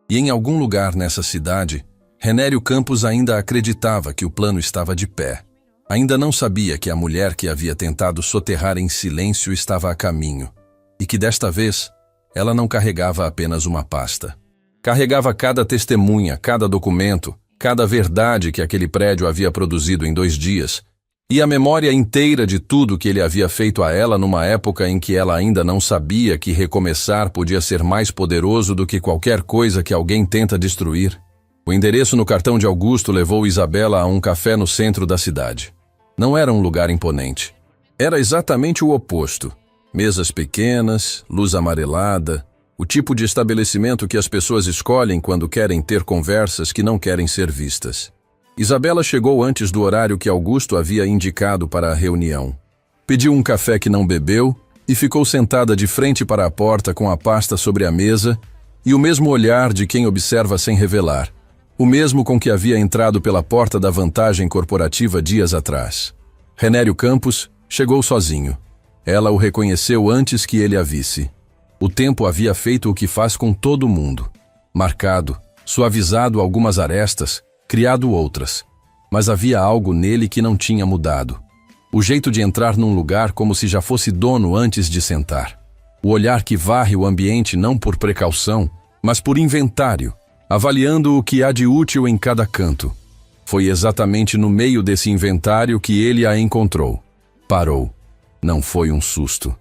E em algum lugar nessa cidade, Renério Campos ainda acreditava que o plano estava de pé. Ainda não sabia que a mulher que havia tentado soterrar em silêncio estava a caminho, e que desta vez ela não carregava apenas uma pasta. Carregava cada testemunha, cada documento, cada verdade que aquele prédio havia produzido em 2 dias, e a memória inteira de tudo que ele havia feito a ela numa época em que ela ainda não sabia que recomeçar podia ser mais poderoso do que qualquer coisa que alguém tenta destruir. O endereço no cartão de Augusto levou Isabela a um café no centro da cidade. Não era um lugar imponente. Era exatamente o oposto. Mesas pequenas, luz amarelada, o tipo de estabelecimento que as pessoas escolhem quando querem ter conversas que não querem ser vistas. Isabela chegou antes do horário que Augusto havia indicado para a reunião. Pediu um café que não bebeu e ficou sentada de frente para a porta com a pasta sobre a mesa e o mesmo olhar de quem observa sem revelar. O mesmo com que havia entrado pela porta da vantagem corporativa dias atrás. Renério Campos chegou sozinho. Ela o reconheceu antes que ele a visse. O tempo havia feito o que faz com todo mundo. Marcado, suavizado algumas arestas, criado outras. Mas havia algo nele que não tinha mudado. O jeito de entrar num lugar como se já fosse dono antes de sentar. O olhar que varre o ambiente não por precaução, mas por inventário, avaliando o que há de útil em cada canto. Foi exatamente no meio desse inventário que ele a encontrou. Parou. Não foi um susto.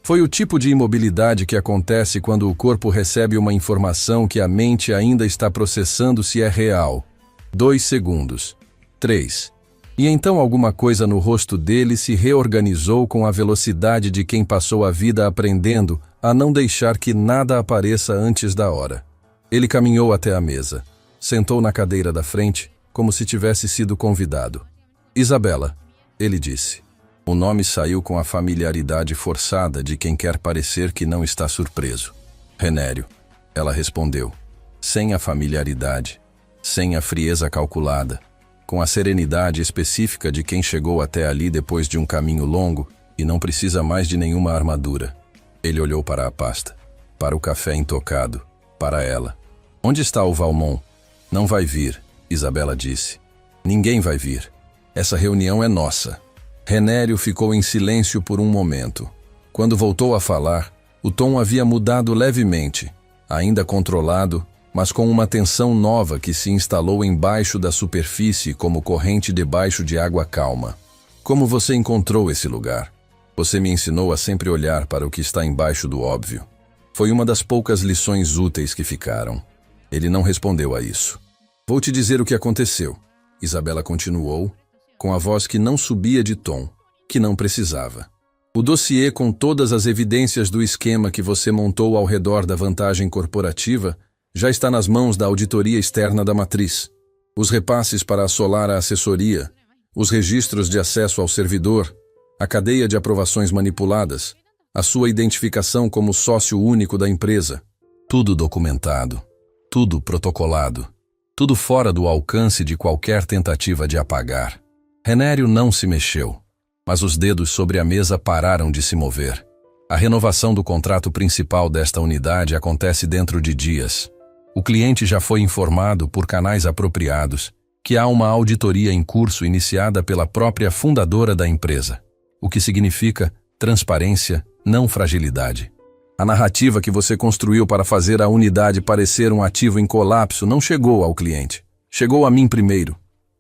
Foi o tipo de imobilidade que acontece quando o corpo recebe uma informação que a mente ainda está processando se é real. 2 segundos. 3. E então alguma coisa no rosto dele se reorganizou com a velocidade de quem passou a vida aprendendo a não deixar que nada apareça antes da hora. Ele caminhou até a mesa. Sentou na cadeira da frente, como se tivesse sido convidado. Isabela, ele disse. O nome saiu com a familiaridade forçada de quem quer parecer que não está surpreso. Renério, ela respondeu. sem a familiaridade, sem a frieza calculada, com a serenidade específica de quem chegou até ali depois de um caminho longo e não precisa mais de nenhuma armadura. Ele olhou para a pasta, para o café intocado, para ela. Onde está o Valmont? Não vai vir, Isabela disse. Ninguém vai vir. Essa reunião é nossa. Renério ficou em silêncio por um momento. Quando voltou a falar, o tom havia mudado levemente, ainda controlado, mas com uma tensão nova que se instalou embaixo da superfície como corrente debaixo de água calma. Como você encontrou esse lugar? Você me ensinou a sempre olhar para o que está embaixo do óbvio. Foi uma das poucas lições úteis que ficaram. Ele não respondeu a isso. Vou te dizer o que aconteceu, Isabela continuou, com a voz que não subia de tom, que não precisava. O dossiê com todas as evidências do esquema que você montou ao redor da vantagem corporativa já está nas mãos da auditoria externa da matriz. Os repasses para assolar a assessoria, os registros de acesso ao servidor, a cadeia de aprovações manipuladas, a sua identificação como sócio único da empresa. Tudo documentado, tudo protocolado, tudo fora do alcance de qualquer tentativa de apagar. Renério não se mexeu, mas os dedos sobre a mesa pararam de se mover. A renovação do contrato principal desta unidade acontece dentro de dias. O cliente já foi informado por canais apropriados que há uma auditoria em curso iniciada pela própria fundadora da empresa, o que significa transparência, não fragilidade. A narrativa que você construiu para fazer a unidade parecer um ativo em colapso não chegou ao cliente. Chegou a mim primeiro.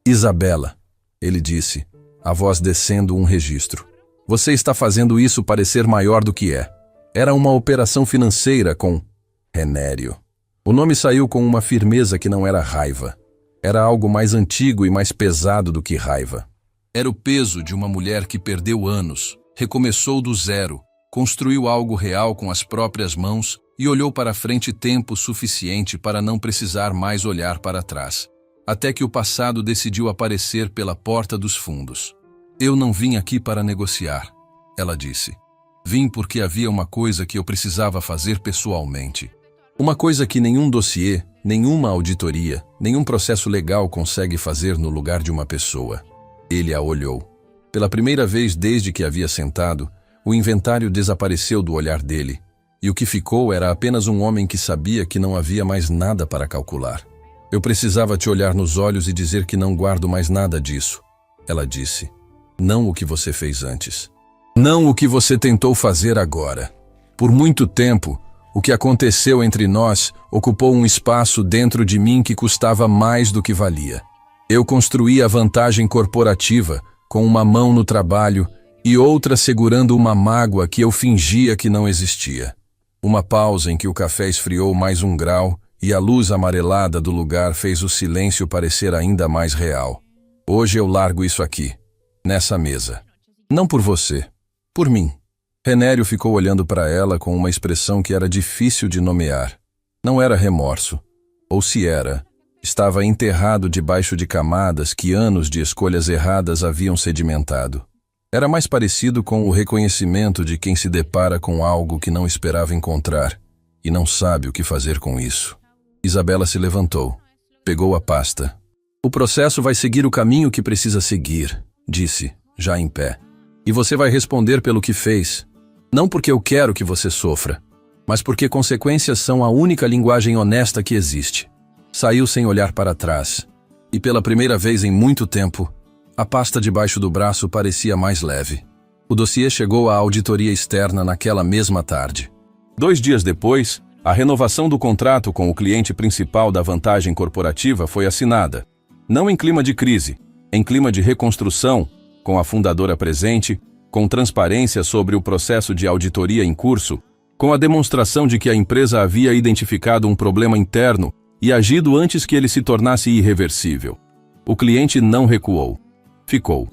Isabela, ele disse, a voz descendo um registro. Você está fazendo isso parecer maior do que é. Era uma operação financeira com Renério. O nome saiu com uma firmeza que não era raiva. Era algo mais antigo e mais pesado do que raiva. Era o peso de uma mulher que perdeu anos, recomeçou do zero, construiu algo real com as próprias mãos e olhou para frente tempo suficiente para não precisar mais olhar para trás. Até que o passado decidiu aparecer pela porta dos fundos. Eu não vim aqui para negociar, ela disse. Vim porque havia uma coisa que eu precisava fazer pessoalmente. Uma coisa que nenhum dossiê, nenhuma auditoria, nenhum processo legal consegue fazer no lugar de uma pessoa. Ele a olhou. Pela primeira vez desde que havia sentado, o inventário desapareceu do olhar dele, e o que ficou era apenas um homem que sabia que não havia mais nada para calcular. Eu precisava te olhar nos olhos e dizer que não guardo mais nada disso, ela disse. Não o que você fez antes. Não o que você tentou fazer agora. Por muito tempo, o que aconteceu entre nós ocupou um espaço dentro de mim que custava mais do que valia. Eu construí a vantagem corporativa com uma mão no trabalho e outra segurando uma mágoa que eu fingia que não existia. Uma pausa em que o café esfriou mais um grau e a luz amarelada do lugar fez o silêncio parecer ainda mais real. Hoje eu largo isso aqui, nessa mesa. Não por você, por mim. Renério ficou olhando para ela com uma expressão que era difícil de nomear. Não era remorso, ou se era, estava enterrado debaixo de camadas que anos de escolhas erradas haviam sedimentado. Era mais parecido com o reconhecimento de quem se depara com algo que não esperava encontrar e não sabe o que fazer com isso. Isabela se levantou, pegou a pasta. O processo vai seguir o caminho que precisa seguir, disse, já em pé. E você vai responder pelo que fez. Não porque eu quero que você sofra, mas porque consequências são a única linguagem honesta que existe. Saiu sem olhar para trás. E pela primeira vez em muito tempo, a pasta debaixo do braço parecia mais leve. O dossiê chegou à auditoria externa naquela mesma tarde. 2 dias depois, a renovação do contrato com o cliente principal da vantagem corporativa foi assinada. Não em clima de crise, em clima de reconstrução, com a fundadora presente, com transparência sobre o processo de auditoria em curso, com a demonstração de que a empresa havia identificado um problema interno e agido antes que ele se tornasse irreversível. O cliente não recuou. Ficou.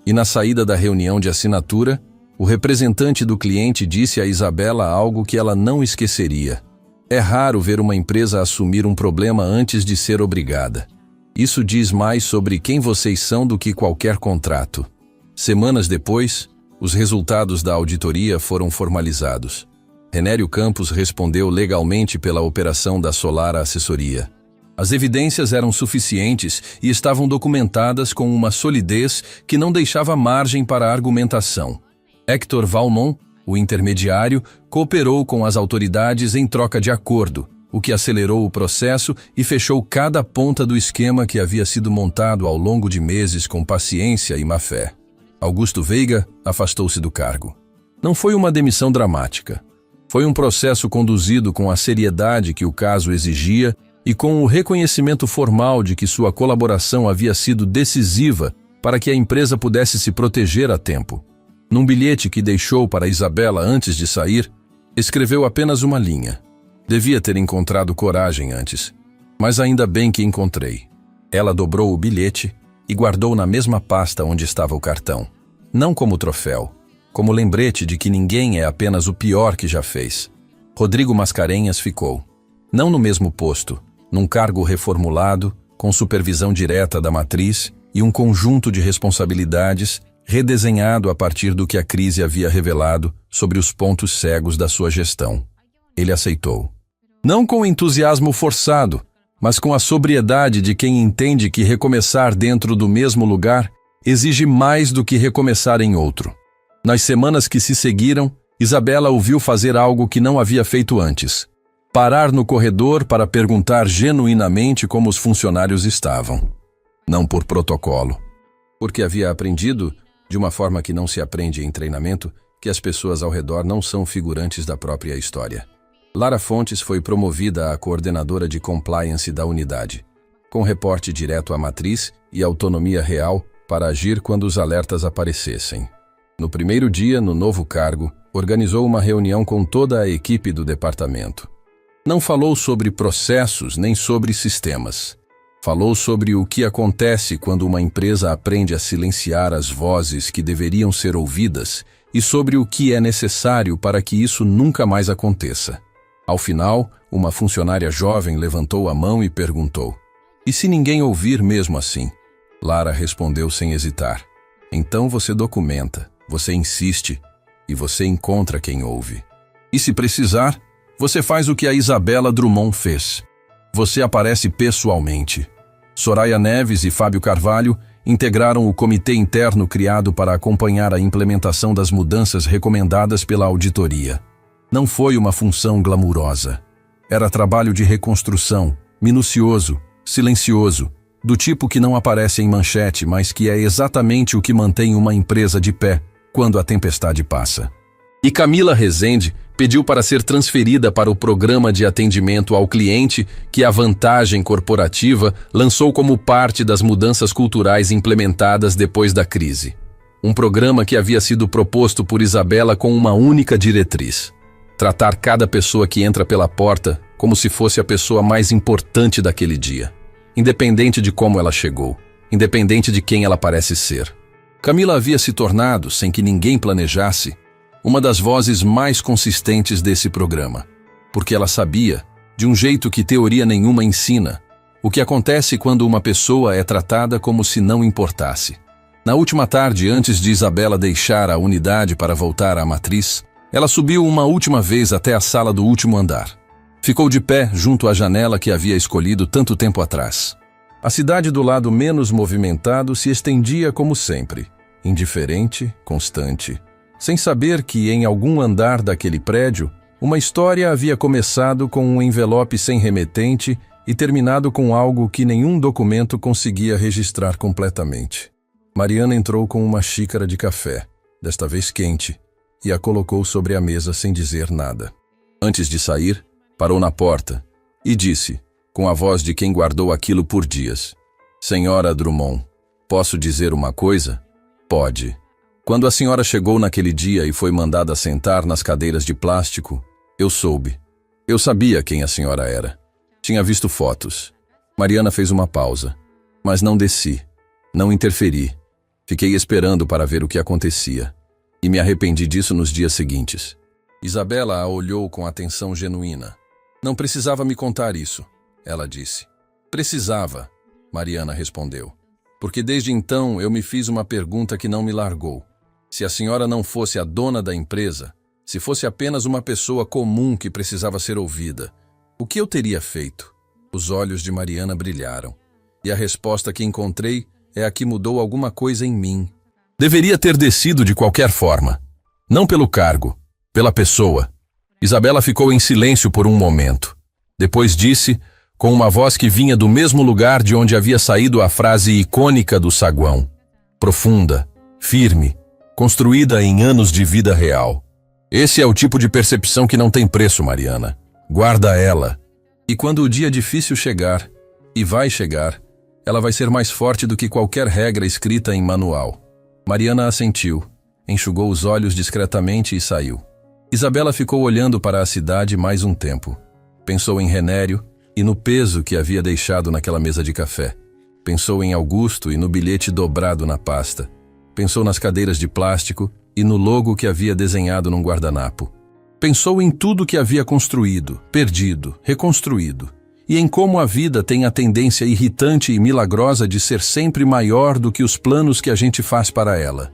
E na saída da reunião de assinatura, o representante do cliente disse a Isabela algo que ela não esqueceria. É raro ver uma empresa assumir um problema antes de ser obrigada. Isso diz mais sobre quem vocês são do que qualquer contrato. Semanas depois, os resultados da auditoria foram formalizados. Renério Campos respondeu legalmente pela operação da Solara Assessoria. As evidências eram suficientes e estavam documentadas com uma solidez que não deixava margem para argumentação. Hector Valmont, o intermediário, cooperou com as autoridades em troca de acordo, o que acelerou o processo e fechou cada ponta do esquema que havia sido montado ao longo de meses com paciência e má-fé. Augusto Veiga afastou-se do cargo. Não foi uma demissão dramática. Foi um processo conduzido com a seriedade que o caso exigia e com o reconhecimento formal de que sua colaboração havia sido decisiva para que a empresa pudesse se proteger a tempo. Num bilhete que deixou para Isabela antes de sair, escreveu apenas uma linha. Devia ter encontrado coragem antes, mas ainda bem que encontrei. Ela dobrou o bilhete e guardou na mesma pasta onde estava o cartão. Não como troféu, como lembrete de que ninguém é apenas o pior que já fez. Rodrigo Mascarenhas ficou. Não no mesmo posto, num cargo reformulado, com supervisão direta da matriz e um conjunto de responsabilidades redesenhado a partir do que a crise havia revelado sobre os pontos cegos da sua gestão. Ele aceitou. Não com entusiasmo forçado, mas com a sobriedade de quem entende que recomeçar dentro do mesmo lugar exige mais do que recomeçar em outro. Nas semanas que se seguiram, Isabela ouviu fazer algo que não havia feito antes. Parar no corredor para perguntar genuinamente como os funcionários estavam. Não por protocolo. Porque havia aprendido, de uma forma que não se aprende em treinamento, que as pessoas ao redor não são figurantes da própria história. Lara Fontes foi promovida a coordenadora de compliance da unidade, com reporte direto à matriz e autonomia real para agir quando os alertas aparecessem. No primeiro dia, no novo cargo, organizou uma reunião com toda a equipe do departamento. Não falou sobre processos nem sobre sistemas. Falou sobre o que acontece quando uma empresa aprende a silenciar as vozes que deveriam ser ouvidas e sobre o que é necessário para que isso nunca mais aconteça. Ao final, uma funcionária jovem levantou a mão e perguntou: "E se ninguém ouvir mesmo assim?" Lara respondeu sem hesitar: "Então você documenta, você insiste e você encontra quem ouve. E se precisar, você faz o que a Isabela Drummond fez. Você aparece pessoalmente." Soraya Neves e Fábio Carvalho integraram o comitê interno criado para acompanhar a implementação das mudanças recomendadas pela auditoria. Não foi uma função glamurosa. Era trabalho de reconstrução, minucioso, silencioso, do tipo que não aparece em manchete, mas que é exatamente o que mantém uma empresa de pé quando a tempestade passa. E Camila Rezende pediu para ser transferida para o programa de atendimento ao cliente que a Vantagem Corporativa lançou como parte das mudanças culturais implementadas depois da crise. Um programa que havia sido proposto por Isabela com uma única diretriz: tratar cada pessoa que entra pela porta como se fosse a pessoa mais importante daquele dia, independente de como ela chegou, independente de quem ela parece ser. Camila havia se tornado, sem que ninguém planejasse, uma das vozes mais consistentes desse programa, porque ela sabia, de um jeito que teoria nenhuma ensina, o que acontece quando uma pessoa é tratada como se não importasse. Na última tarde, antes de Isabela deixar a unidade para voltar à matriz, ela subiu uma última vez até a sala do último andar. Ficou de pé junto à janela que havia escolhido tanto tempo atrás. A cidade do lado menos movimentado se estendia como sempre, indiferente, constante, sem saber que em algum andar daquele prédio, uma história havia começado com um envelope sem remetente e terminado com algo que nenhum documento conseguia registrar completamente. Mariana entrou com uma xícara de café, desta vez quente, e a colocou sobre a mesa sem dizer nada. Antes de sair, parou na porta e disse, com a voz de quem guardou aquilo por dias: "Senhora Drummond, posso dizer uma coisa?" "Pode." Quando a senhora chegou naquele dia e foi mandada sentar nas cadeiras de plástico, eu soube. Eu sabia quem a senhora era. Tinha visto fotos. Mariana fez uma pausa. Mas não desci. Não interferi. Fiquei esperando para ver o que acontecia. E me arrependi disso nos dias seguintes. Isabela a olhou com atenção genuína. "Não precisava me contar isso", ela disse. "Precisava", Mariana respondeu. "Porque desde então eu me fiz uma pergunta que não me largou. Se a senhora não fosse a dona da empresa, Se fosse apenas uma pessoa comum que precisava ser ouvida, o que eu teria feito? Os olhos de Mariana brilharam. E a resposta que encontrei é a que mudou alguma coisa em mim. Deveria ter descido de qualquer forma. Não pelo cargo, pela pessoa. Isabela ficou em silêncio por um momento. Depois disse, com uma voz que vinha do mesmo lugar de onde havia saído a frase icônica do saguão. Profunda, firme, construída em anos de vida real. Esse é o tipo de percepção que não tem preço, Mariana. Guarda ela. E quando o dia difícil chegar, e vai chegar, ela vai ser mais forte do que qualquer regra escrita em manual. Mariana assentiu, enxugou os olhos discretamente e saiu. Isabela ficou olhando para a cidade mais um tempo. Pensou em Renério e no peso que havia deixado naquela mesa de café. Pensou em Augusto e no bilhete dobrado na pasta. Pensou nas cadeiras de plástico e no logo que havia desenhado num guardanapo. Pensou em tudo que havia construído, perdido, reconstruído, e em como a vida tem a tendência irritante e milagrosa de ser sempre maior do que os planos que a gente faz para ela.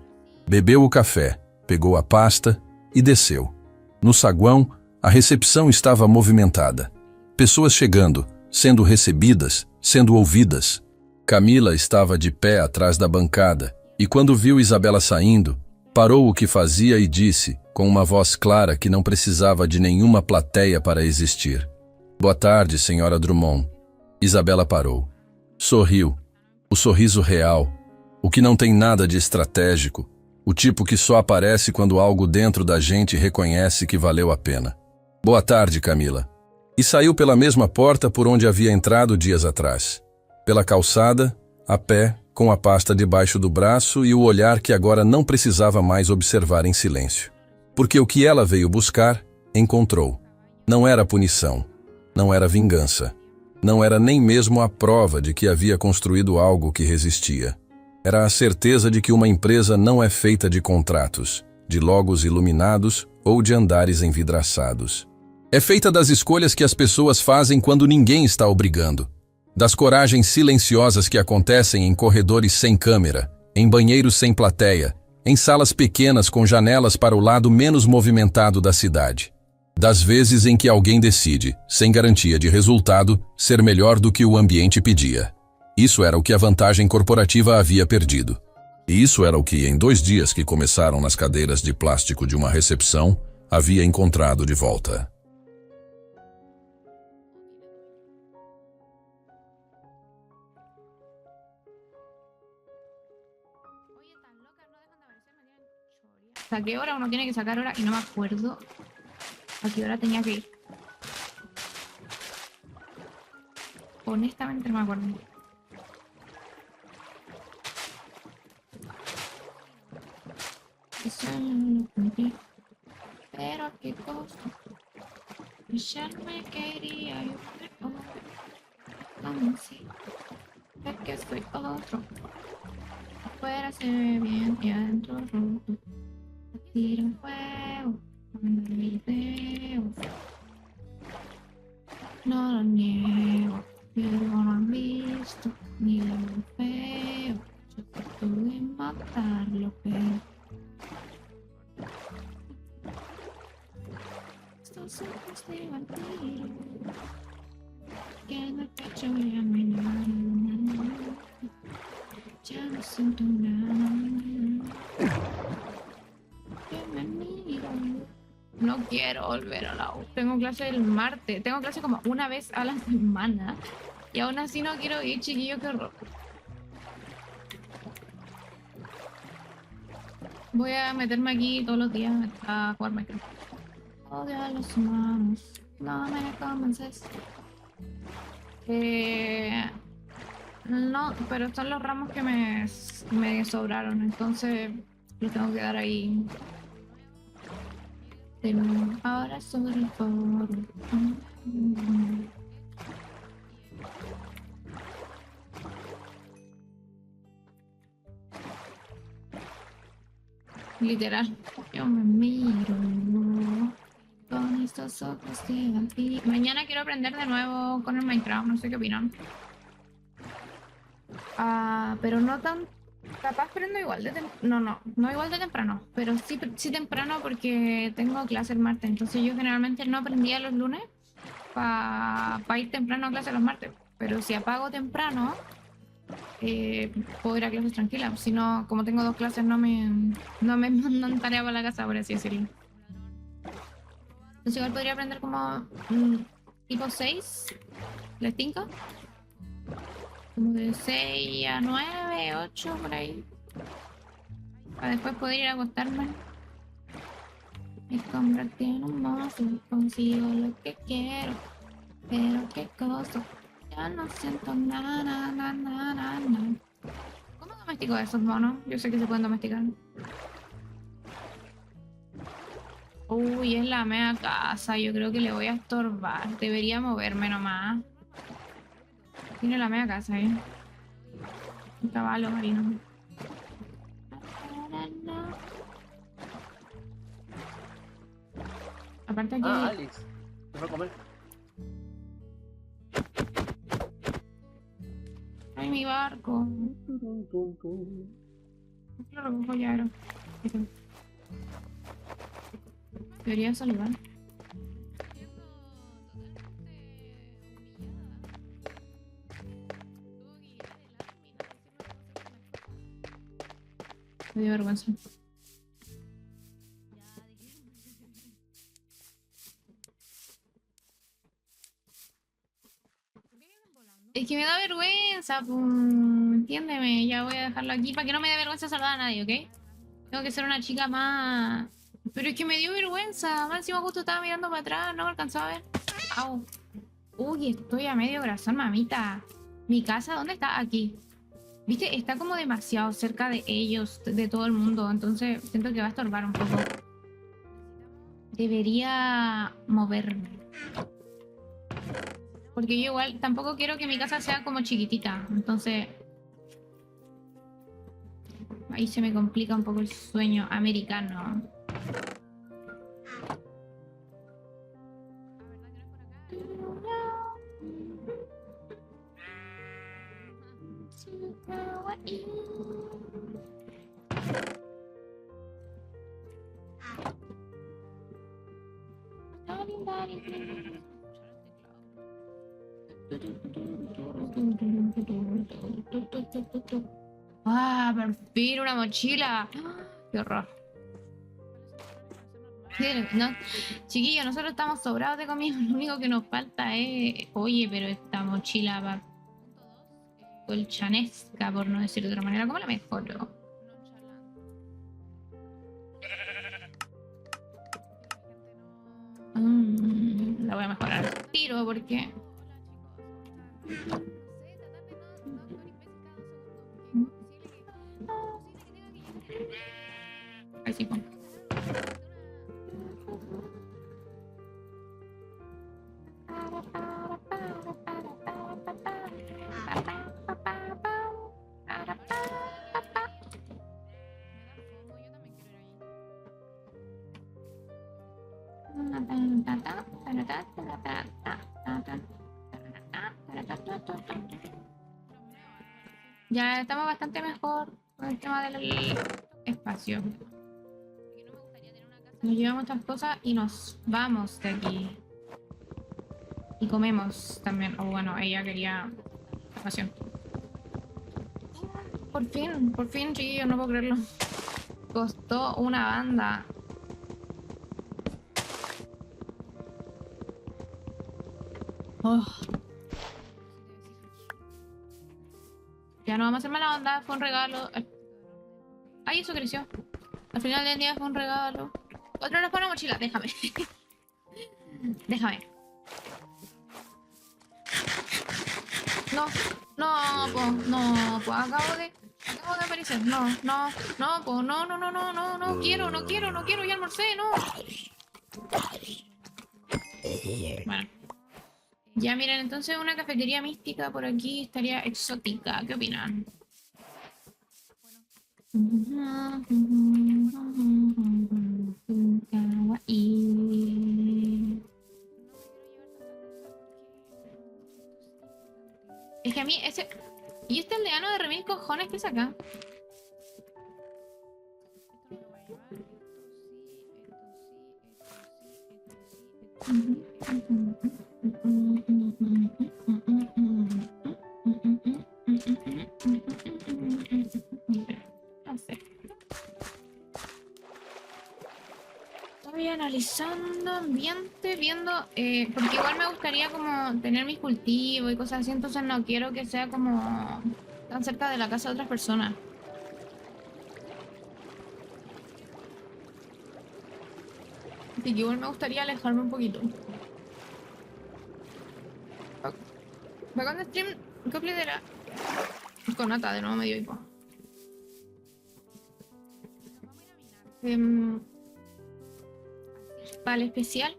Bebeu o café, pegou a pasta e desceu. No saguão, a recepção estava movimentada. Pessoas chegando, sendo recebidas, sendo ouvidas. Camila estava de pé atrás da bancada e quando viu Isabela saindo, parou o que fazia e disse, com uma voz clara que não precisava de nenhuma plateia para existir. Boa tarde, senhora Drummond. Isabela parou. Sorriu. O sorriso real. O que não tem nada de estratégico. O tipo que só aparece quando algo dentro da gente reconhece que valeu a pena. Boa tarde, Camila. E saiu pela mesma porta por onde havia entrado dias atrás. Pela calçada, a pé, com a pasta debaixo do braço e o olhar que agora não precisava mais observar em silêncio. Porque o que ela veio buscar, encontrou. Não era punição. Não era vingança. Não era nem mesmo a prova de que havia construído algo que resistia. Era a certeza de que uma empresa não é feita de contratos, de logos iluminados ou de andares envidraçados. É feita das escolhas que as pessoas fazem quando ninguém está obrigando. Das coragens silenciosas que acontecem em corredores sem câmera, em banheiros sem plateia, em salas pequenas com janelas para o lado menos movimentado da cidade. Das vezes em que alguém decide, sem garantia de resultado, ser melhor do que o ambiente pedia. Isso era o que a vantagem corporativa havia perdido. E isso era o que, em 2 dias que começaram nas cadeiras de plástico de uma recepção, havia encontrado de volta. ¿A qué hora uno tiene que sacar hora? Y no me acuerdo a qué hora tenía que ir. Honestamente no me acuerdo. Eso no lo cumplí. Pero a qué costo. Ya me quería yo creo. Como si es que soy otro. Afuera se ve bien y adentro roto. Tiro un fuego, un video. No lo niego, pero no han visto ni lo feo. Yo trato de matarlo, pero estos ojos de vampiro que en el pecho ya no hay nada. Ya no siento nada. No quiero volver a la U. Tengo clase el martes. Tengo clase como una vez a la semana. Y aún así no quiero ir, chiquillo, qué horror. Voy a meterme aquí todos los días a jugar Minecraft. Odio a los humanos. No me convences. No, pero son los ramos que me sobraron. Entonces los tengo que dar ahí. Pero ahora sobre el foro. Literal, yo me miro con estos ojos de vampiro. Mañana quiero aprender de nuevo con el Minecraft, no sé qué opinan. Pero no tan Capaz prendo igual de temprano. No igual de temprano, pero sí temprano porque tengo clase el martes. Entonces yo generalmente no prendía los lunes para ir temprano a clase los martes. Pero si apago temprano, puedo ir a clases tranquilas. Si no, como tengo dos clases, no me mandan tarea para la casa, por así decirlo. Entonces igual podría aprender como tipo 6, ¿les tinca? Como de 6 a 9, 8 por ahí. Para después poder ir a acostarme. Y convertir en un monstruo. Consigo lo que quiero. Pero qué cosa. Ya no siento nada, nada, nada, nada. ¿Cómo domestico a esos monos? Yo sé que se pueden domesticar. Uy, es la mea casa. Yo creo que le voy a estorbar. Debería moverme nomás. Tiene la mea casa ahí. Un caballo marino. Aparte aquí. Ah, Alex. Te va a comer. Ay, mi barco. Lo recojo ya, era. Debería saludar. Me dio vergüenza. Es que me da vergüenza, pues. Entiéndeme, ya voy a dejarlo aquí para que no me dé vergüenza saludar a nadie, ¿ok? Tengo que ser una chica más. Pero es que me dio vergüenza. Más encima justo estaba mirando para atrás, no me alcanzaba a ver. Au. Uy, estoy a medio corazón, mamita. ¿Mi casa dónde está? Aquí. Viste, está como demasiado cerca de ellos, de todo el mundo. Entonces siento que va a estorbar un poco. Debería moverme. Porque yo igual tampoco quiero que mi casa sea como chiquitita. Entonces ahí se me complica un poco el sueño americano. ¡Ah, por fin una mochila! ¡Qué horror! No, chiquillos, nosotros estamos sobrados de comida. Lo único que nos falta es... Oye, pero esta mochila va colchanesca, por no decir de otra manera. ¿Cómo la mejoro? La voy a mejorar al tiro porque... Ahí sí, pues. Ya estamos bastante mejor con el tema del espacio. Nos llevamos estas cosas y nos vamos de aquí. Y comemos también. O bueno, ella quería ración. Por fin, chiquillos, no puedo creerlo. Costó una banda. Oh. Ya no vamos a hacer mala onda, fue un regalo. Ay, eso creció. Al final del día fue un regalo. Otro nos pone mochila, déjame. Déjame. No, acabo de aparecer. No, quiero, ya almorcé, no. Bueno. Ya miren, entonces una cafetería mística por aquí estaría exótica. ¿Qué opinan? Es que a mí ese... ¿Y este aldeano de remil cojones que es acá? analizando ambiente, viendo, porque igual me gustaría como tener mis cultivos y cosas así, entonces no quiero que sea como tan cerca de la casa de otras personas. Así que igual me gustaría alejarme un poquito. Bacán de stream, coplidera. Con Nata de nuevo medio hipo. Vale, especial.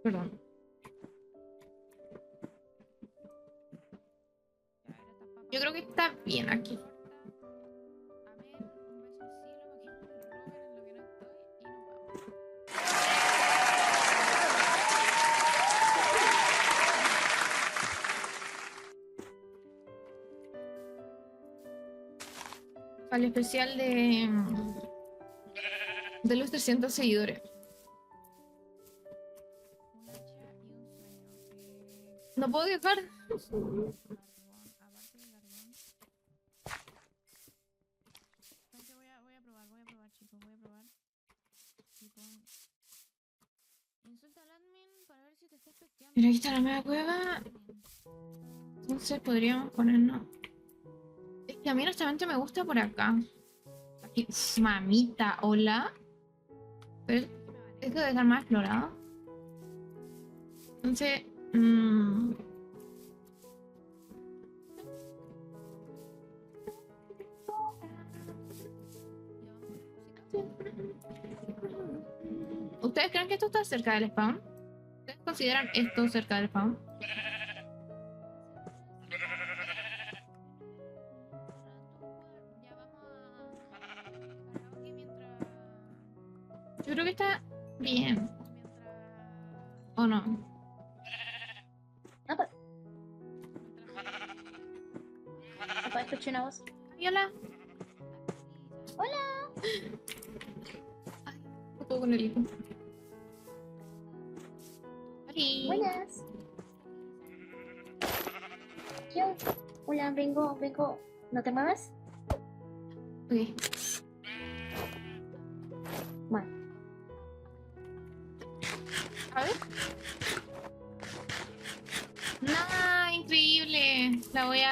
Perdón. Yo creo que está bien aquí. Al especial de los 300 seguidores. No puedo dejar. Mira, aquí está la media cueva. Entonces podríamos ponernos. Es que a mí honestamente me gusta por acá. Aquí, mamita, hola. Pero esto debe estar más explorado. Entonces. ¿Ustedes creen que esto está cerca del spawn? ¿Ustedes consideran esto cerca del spawn? Yo creo que está bien. ¿O no? No, ¿puedes escuchar una voz? Ay, hola. Hola. Ay, no puedo con el hijo. Oli. Buenas. Hola, vengo. ¿No te muevas? Ok. Bueno. A ver. Nah, increíble. La voy a